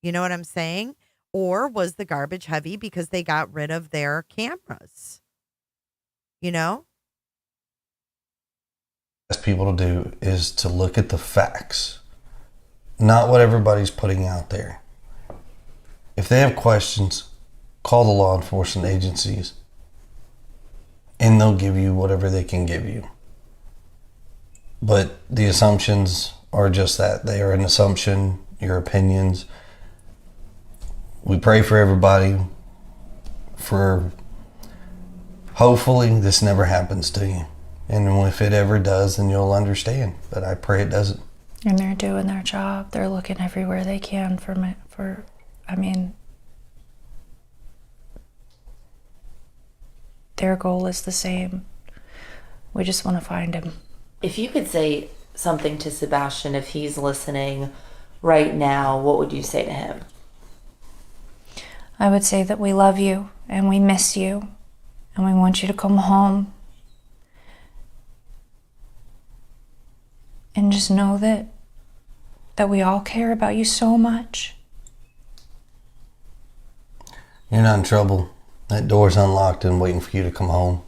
You know what I'm saying? Or was the garbage heavy because they got rid of their cameras? You know? Ask people to do is to look at the facts, not what everybody's putting out there. If they have questions, call the law enforcement agencies, and they'll give you whatever they can give you. But the assumptions are just that. They are an assumption, your opinions. We pray for everybody, for hopefully this never happens to you. And if it ever does, then you'll understand. But I pray it doesn't. And they're doing their job. They're looking everywhere they can their goal is the same. We just want to find him. If you could say something to Sebastian, if he's listening right now, what would you say to him? I would say that we love you and we miss you and we want you to come home. And just know that we all care about you so much. You're not in trouble. That door's unlocked and waiting for you to come home.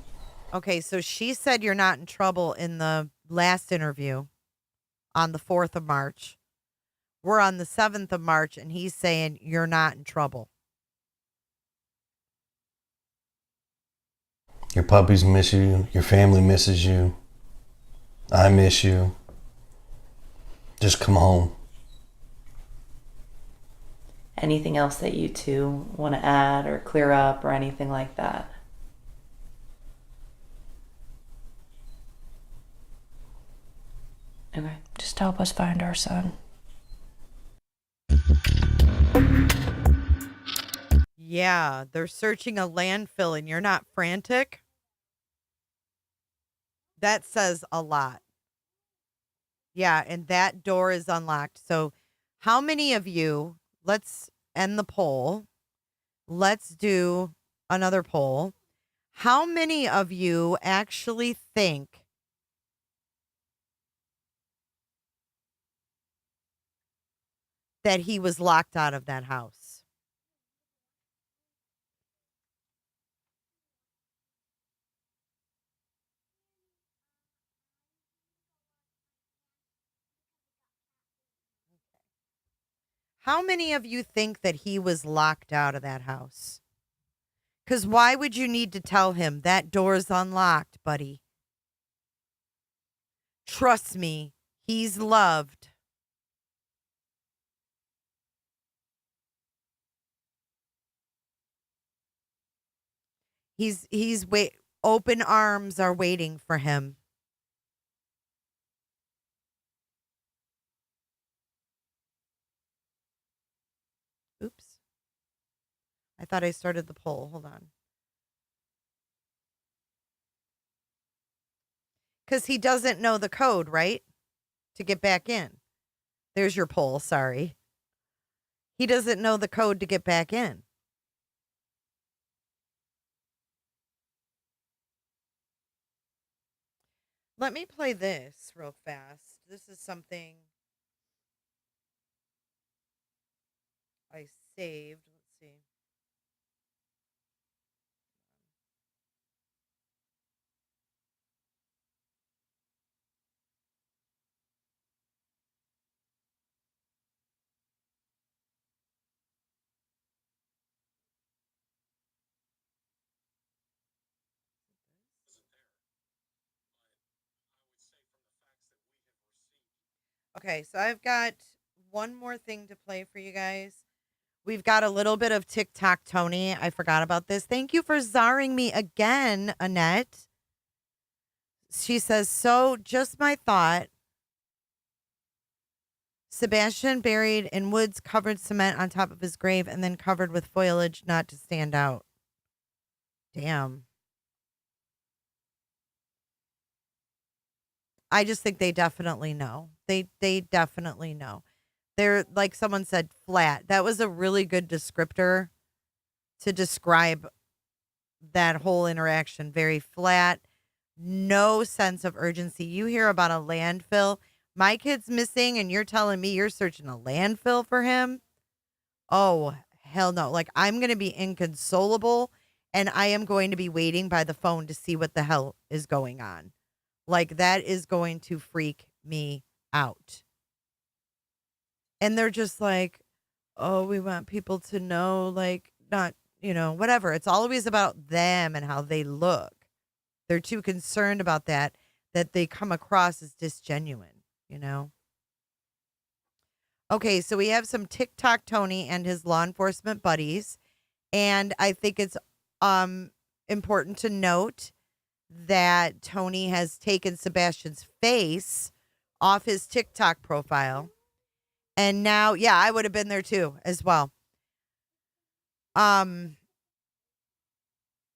Okay, so she said you're not in trouble in the last interview on the 4th of March. We're on the 7th of March, and he's saying you're not in trouble. Your puppies miss you. Your family misses you. I miss you. Just come home. Anything else that you two want to add or clear up or anything like that? Okay. Just help us find our son. Yeah, they're searching a landfill and you're not frantic. That says a lot. Yeah, and that door is unlocked. So how many of you, let's end the poll. Let's do another poll. How many of you actually think that he was locked out of that house? How many of you think that he was locked out of that house? Because why would you need to tell him that door's unlocked, buddy? Trust me, he's loved. Open arms are waiting for him. Oops. I thought I started the poll. Hold on. Because he doesn't know the code, right? To get back in. There's your poll. Sorry. He doesn't know the code to get back in. Let me play this real fast. This is something I saved. Let's see. Okay, so I've got one more thing to play for you guys. We've got a little bit of TikTok Tony. I forgot about this. Thank you for zarring me again, Annette. She says, so just my thought. Sebastian buried in woods, covered cement on top of his grave, and then covered with foliage not to stand out. Damn. I just think they definitely know. They definitely know. They're, like someone said, flat. That was a really good descriptor to describe that whole interaction. Very flat, no sense of urgency. You hear about a landfill. My kid's missing, and you're telling me you're searching a landfill for him? Oh, hell no. Like, I'm going to be inconsolable, and I am going to be waiting by the phone to see what the hell is going on. Like, that is going to freak me out. And they're just like, oh, we want people to know, like, not, whatever. It's always about them and how they look. They're too concerned about that they come across as disgenuine, Okay, so we have some TikTok Tony and his law enforcement buddies. And I think it's important to note that Tony has taken Sebastian's face off his TikTok profile. And now, yeah, I would have been there too as well.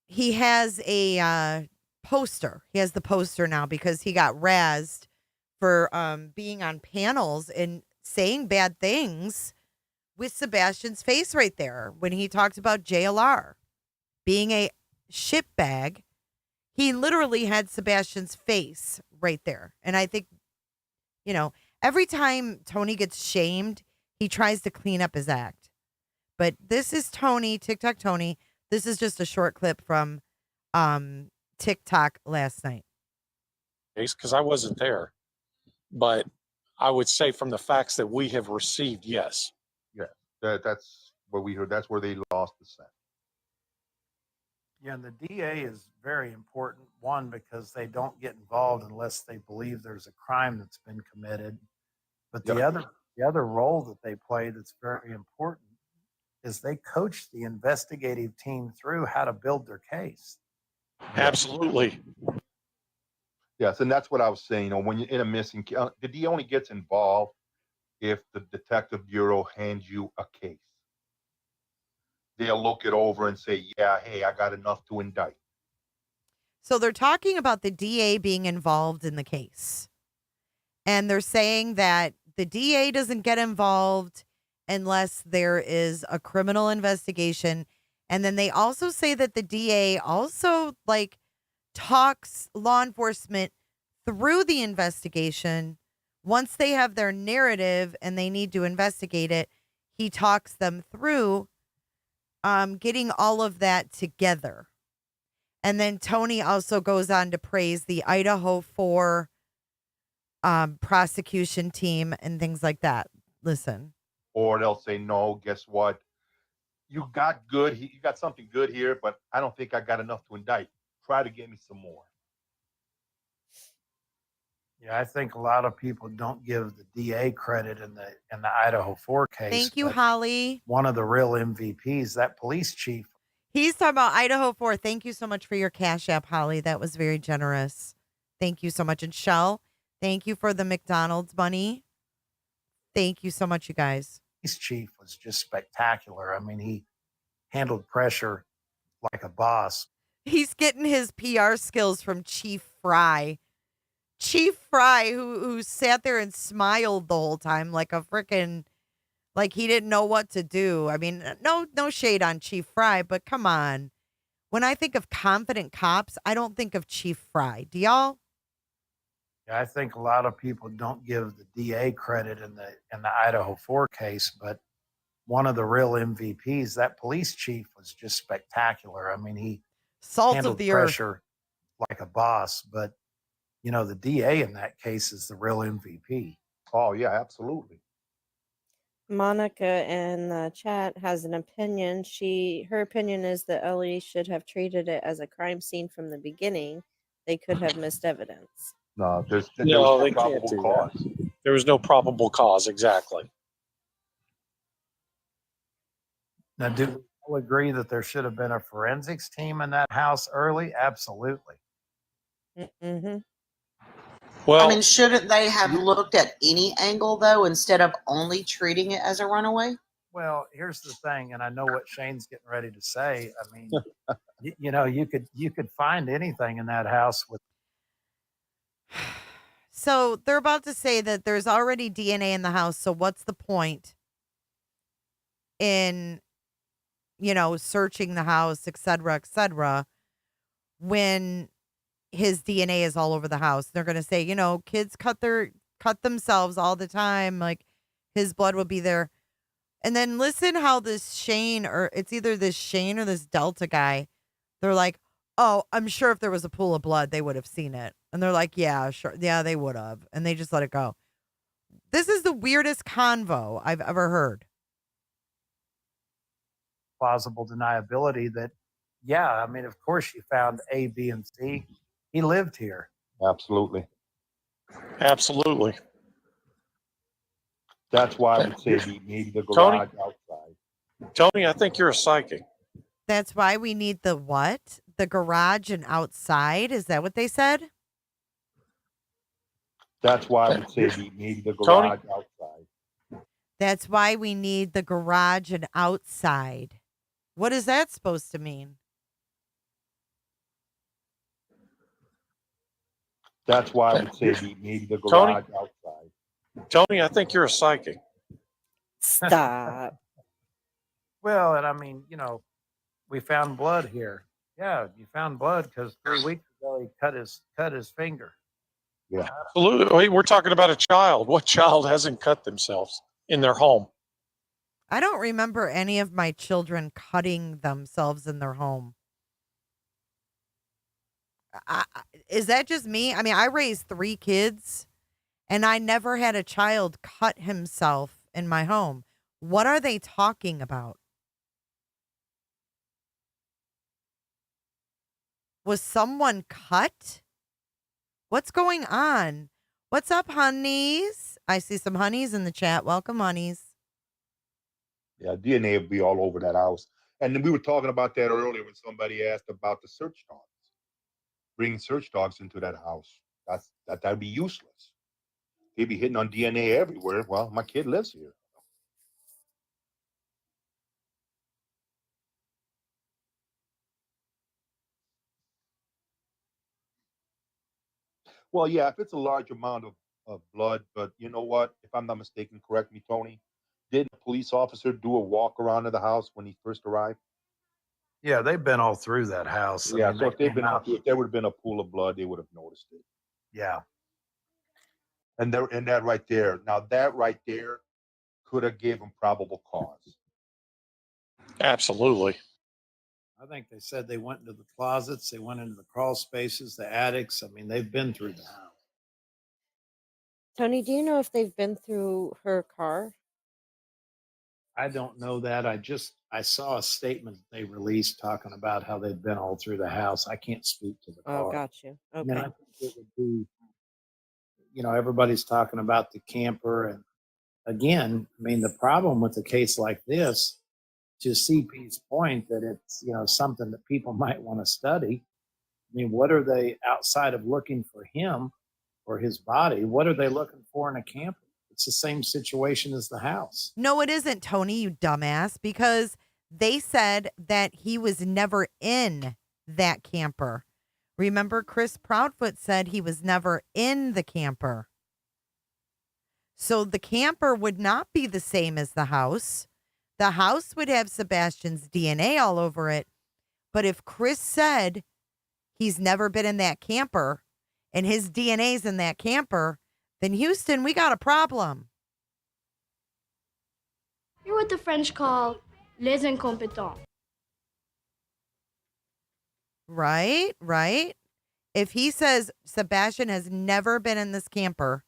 He has a poster. He has the poster now because he got razzed for being on panels and saying bad things with Sebastian's face right there when he talked about JLR being a shitbag. He literally had Sebastian's face right there. And I think, every time Tony gets shamed, he tries to clean up his act. But this is Tony, TikTok Tony. This is just a short clip from TikTok last night. Because I wasn't there. But I would say from the facts that we have received, yes. Yeah, that's what we heard. That's where they lost the scent. Yeah, and the DA is very important, one, because they don't get involved unless they believe there's a crime that's been committed. But the other role that they play that's very important is they coach the investigative team through how to build their case. Absolutely. Yes, and that's what I was saying. When you're in a missing case, the DA only gets involved if the detective bureau hands you a case. They'll look it over and say, yeah, hey, I got enough to indict. So they're talking about the DA being involved in the case. And they're saying that the DA doesn't get involved unless there is a criminal investigation. And then they also say that the DA also, talks law enforcement through the investigation. Once they have their narrative and they need to investigate it, he talks them through getting all of that together. And then Tony also goes on to praise the Idaho 4 prosecution team and things like that. Listen. Or they'll say, no, guess what? You got something good here, but I don't think I got enough to indict. Try to get me some more. Yeah, I think a lot of people don't give the DA credit in the Idaho 4 case. Thank you, Holly. One of the real MVPs, that police chief. He's talking about Idaho 4. Thank you so much for your Cash App, Holly. That was very generous. Thank you so much. And Shell, thank you for the McDonald's money. Thank you so much, you guys. Police chief was just spectacular. I mean, he handled pressure like a boss. He's getting his PR skills from Chief Fry. Chief Fry, who sat there and smiled the whole time like a freaking, like he didn't know what to do. I mean, no shade on Chief Fry, but come on. When I think of confident cops, I don't think of Chief Fry. Do y'all? Yeah, I think a lot of people don't give the DA credit in the Idaho 4 case, but one of the real MVPs, that police chief was just spectacular. I mean, he handled pressure like a boss, but the DA in that case is the real MVP. Oh yeah, absolutely. Monica in the chat has an opinion. Her opinion is that Ellie should have treated it as a crime scene from the beginning. They could have missed evidence. No, there was they no can't probable do cause. that. There was no probable cause, exactly. Now, do you all agree that there should have been a forensics team in that house early? Absolutely. Mm-hmm. Well, I mean, shouldn't they have looked at any angle though, instead of only treating it as a runaway? Well, here's the thing, and I know what Shane's getting ready to say. I mean, you know, you could find anything in that house with. So they're about to say that there's already DNA in the house. So what's the point in, searching the house, et cetera, when his DNA is all over the house? They're going to say, kids cut themselves all the time. Like his blood will be there. And then listen how this Shane, or it's either this Shane or this Delta guy, they're like, oh, I'm sure if there was a pool of blood, they would have seen it. And they're like, yeah, sure. Yeah, they would have. And they just let it go. This is the weirdest convo I've ever heard. Plausible deniability that, yeah, I mean, of course you found A, B, and C. He lived here. Absolutely. Absolutely. That's why I would say we need the garage outside. Tony, I think you're a psychic. That's why we need the what? The garage and outside? Is that what they said? That's why I would say we need the garage outside. That's why we need the garage and outside. What is that supposed to mean? That's why I would say we need the garage outside. Tony, I think you're a psychic. Stop. Well, and I mean, we found blood here. Yeah, you found blood because 3 weeks ago he cut his finger. Yeah, absolutely. We're talking about a child. What child hasn't cut themselves in their home? I don't remember any of my children cutting themselves in their home. Is that just me? I mean, I raised 3 kids, and I never had a child cut himself in my home. What are they talking about? Was someone cut? What's going on? What's up, honeys? I see some honeys in the chat. Welcome, honeys. Yeah, DNA would be all over that house. And then we were talking about that earlier when somebody asked about the search dogs. Bringing search dogs into that house. That'd be useless. They'd be hitting on DNA everywhere. Well, my kid lives here. Well, yeah, if it's a large amount of blood, but you know what? If I'm not mistaken, correct me, Tony. Didn't a police officer do a walk around of the house when he first arrived? Yeah, they've been all through that house. Yeah, I mean, so if there would have been a pool of blood, they would have noticed it. Yeah. And that right there. Now that right there could have given probable cause. Absolutely. I think they said they went into the closets, they went into the crawl spaces, the attics. I mean, they've been through the house. Tony, do you know if they've been through her car? I don't know that. I saw a statement they released talking about how they'd been all through the house. I can't speak to the car. Oh, got you. I Okay. mean, I think it would be, everybody's talking about the camper. And again, I mean, the problem with a case like this, to CP's point that it's, something that people might want to study. I mean, what are they, outside of looking for him or his body, what are they looking for in a camper? It's the same situation as the house. No, it isn't, Tony, you dumbass, because they said that he was never in that camper. Remember, Chris Proudfoot said he was never in the camper. So the camper would not be the same as the house. The house would have Sebastian's DNA all over it. But if Chris said he's never been in that camper and his DNA's in that camper, then Houston, we got a problem. You're what the French call les incompetents. Right. If he says Sebastian has never been in this camper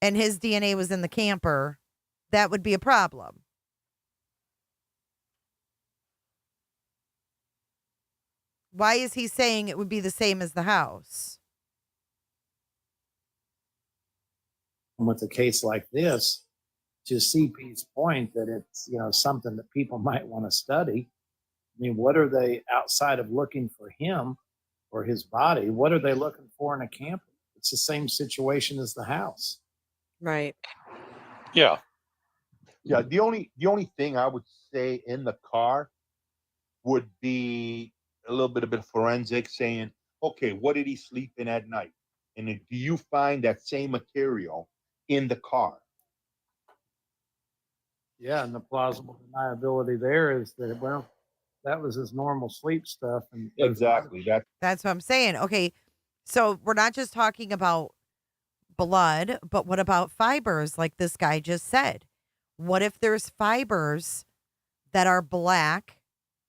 and his DNA was in the camper, that would be a problem. Why is he saying it would be the same as the house? With a case like this, to CP's point that it's, something that people might want to study. I mean, what are they, outside of looking for him or his body, what are they looking for in a camper? It's it's the same situation as the house. Right. Yeah. Yeah. The only thing I would say in the car would be a little bit of forensic saying, okay, what did he sleep in at night? And then do you find that same material in the car? Yeah, and the plausible deniability there is that, well, that was his normal sleep stuff. And Exactly. That's what I'm saying. Okay, so we're not just talking about blood, but what about fibers like this guy just said? What if there's fibers that are black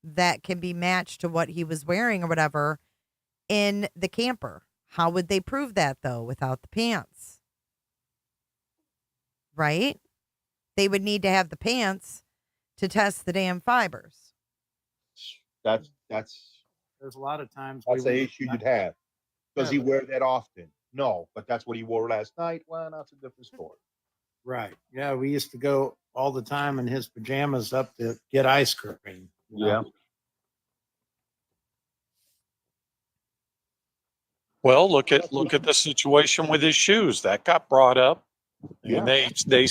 that can be matched to what he was wearing or whatever in the camper? How would they prove that, though, without the pants? Right? They would need to have the pants to test the damn fibers. That's there's a lot of times that's the issue you'd have. Does he Yeah, wear that often? No, but that's what he wore last night. Well, that's a different story. right. Yeah, we used to go all the time in his pajamas up to get ice cream. you know? Yeah. Well, look at the situation with his shoes that got brought up, Yeah. and they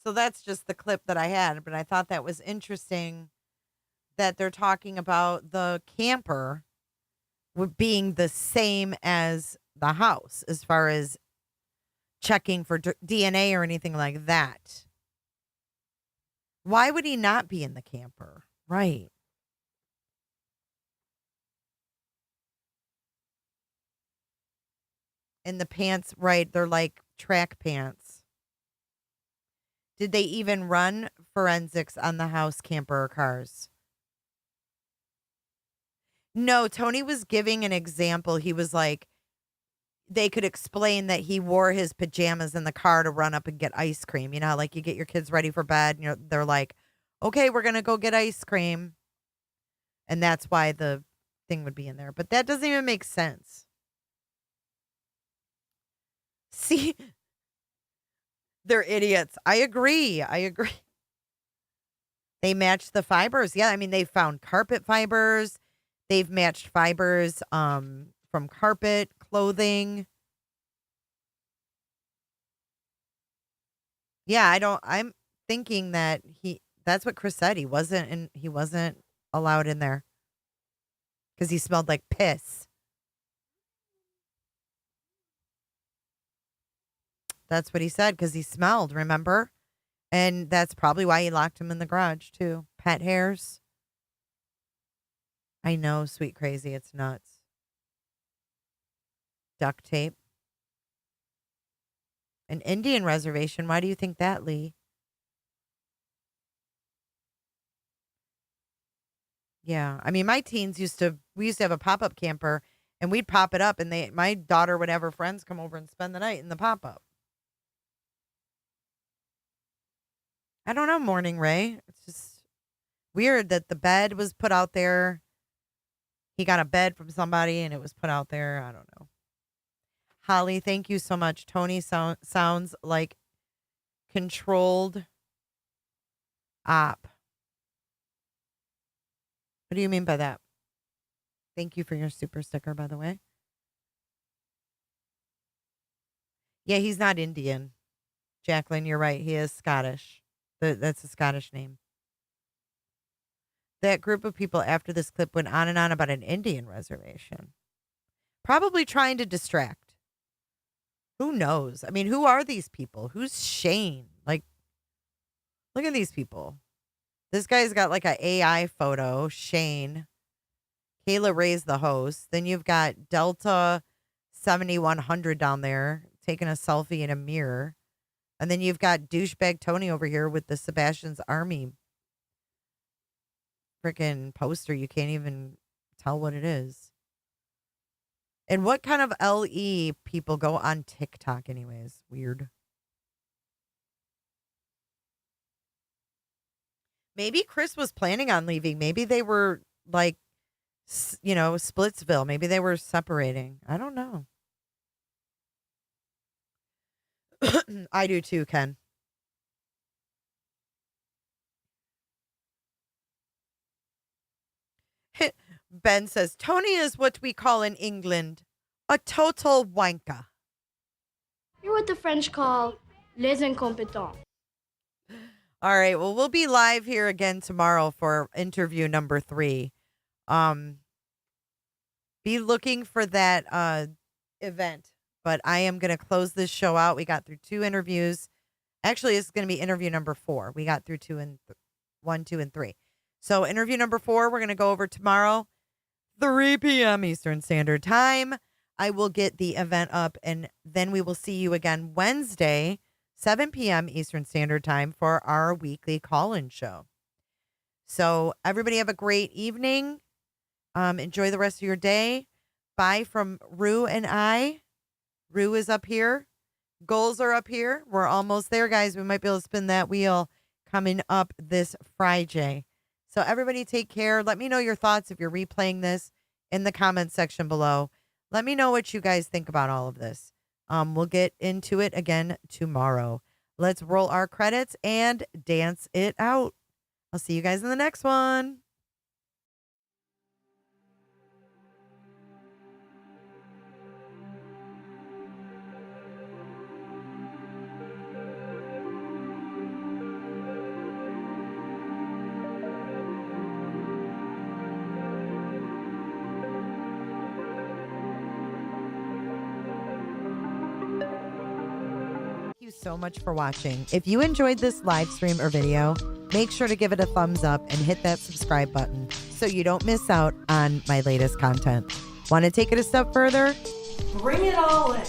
So that's just the clip that I had, but I thought that was interesting that they're talking about the camper being the same as the house as far as checking for DNA or anything like that. Why would he not be in the camper? Right. And the pants, right, they're like track pants. Did they even run forensics on the house, camper, or cars? No, Tony was giving an example. He was like, they could explain that he wore his pajamas in the car to run up and get ice cream. You know, how, like you get your kids ready for bed and they're like, okay, we're going to go get ice cream. And that's why the thing would be in there. But that doesn't even make sense. See, they're idiots. I agree. They match the fibers. Yeah, I mean, they found carpet fibers. They've matched fibers from carpet, clothing. Yeah, I'm thinking that that's what Chris said. He wasn't allowed in there because he smelled like piss. That's what he said because he smelled, remember? And that's probably why he locked him in the garage too. Pet hairs. I know, sweet crazy. It's nuts. Duct tape. An Indian reservation. Why do you think that, Lee? Yeah. I mean, my teens we used to have a pop-up camper and we'd pop it up and my daughter would have her friends come over and spend the night in the pop-up. I don't know, Morning Ray. It's just weird that the bed was put out there. He got a bed from somebody and it was put out there. I don't know. Holly, thank you so much. Tony sounds like controlled op. What do you mean by that? Thank you for your super sticker, by the way. Yeah, he's not Indian. Jacqueline, you're right. He is Scottish. That's a Scottish name. That group of people after this clip went on and on about an Indian reservation. Probably trying to distract. Who knows? I mean, who are these people? Who's Shane? Like, look at these people. This guy's got like an AI photo, Shane. Kayla Ray's the host. Then you've got Delta 7100 down there taking a selfie in a mirror. And then you've got douchebag Tony over here with the Sebastian's Army freaking poster. You can't even tell what it is. And what kind of LE people go on TikTok anyways? Weird. Maybe Chris was planning on leaving. Maybe they were like, Splitsville. Maybe they were separating. I don't know. I do too, Ken. Ben says, Tony is what we call in England a total wanka. You're what the French call les incompetents. All right. Well, we'll be live here again tomorrow for interview number 3. Be looking for that event. But I am going to close this show out. We got through 2 interviews. Actually, it's going to be interview number 4. We got through 1, 2, and 3. So interview number 4, we're going to go over tomorrow, 3 p.m. Eastern Standard Time. I will get the event up, and then we will see you again Wednesday, 7 p.m. Eastern Standard Time for our weekly call-in show. So everybody have a great evening. Enjoy the rest of your day. Bye from Rue and I. Rue is up here. Goals are up here. We're almost there, guys. We might be able to spin that wheel coming up this Friday. So everybody take care. Let me know your thoughts if you're replaying this in the comments section below. Let me know what you guys think about all of this. We'll get into it again tomorrow. Let's roll our credits and dance it out. I'll see you guys in the next one. Thank you so much for watching. If you enjoyed this live stream or video, make sure to give it a thumbs up and hit that subscribe button so you don't miss out on my latest content. Want to take it a step further? Bring it all in.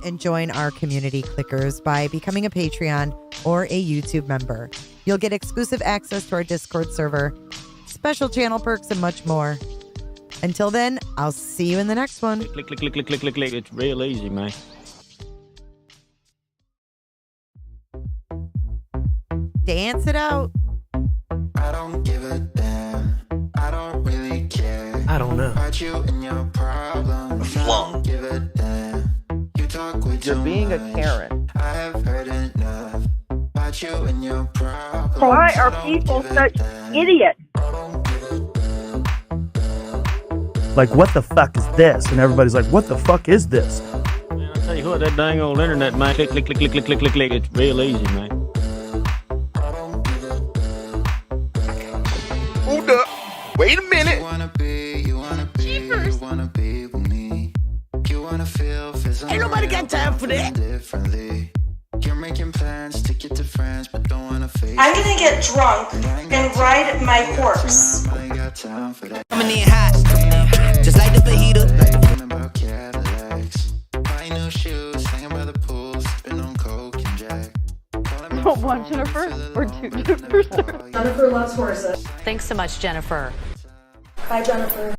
And join our community clickers by becoming a Patreon or a YouTube member. You'll get exclusive access to our Discord server, special channel perks, and much more. Until then, I'll see you in the next one. Click, click, click, click, click, click, click. It's real easy, man. Dance it out. I don't give a damn. I don't really care. I don't know. About you and your problems. I don't give a damn. You talk with You're too being much. a Karen. I have heard enough about you and your problems. Why are people such idiots? Like, what the fuck is this? And everybody's like, what the fuck is this? Man, I tell you what, that dang old internet, man. Click, click, click, click, click, click, click, click. It's real easy, man. Hold up. Wait a minute. You wanna be with me. You wanna feel Ain't nobody got time for that. Differently. You're making plans to get to France, but don't wanna face. I'm gonna get drunk and ride my horse. I ain't got time for that. Coming in hot, just like the fajita. About Cadillacs. Buy new shoes, hanging by the pool, sipping on Coke and Jack. One Jennifer or 2 Jennifers? Jennifer loves horses. Thanks so much, Jennifer. Bye, Jennifer.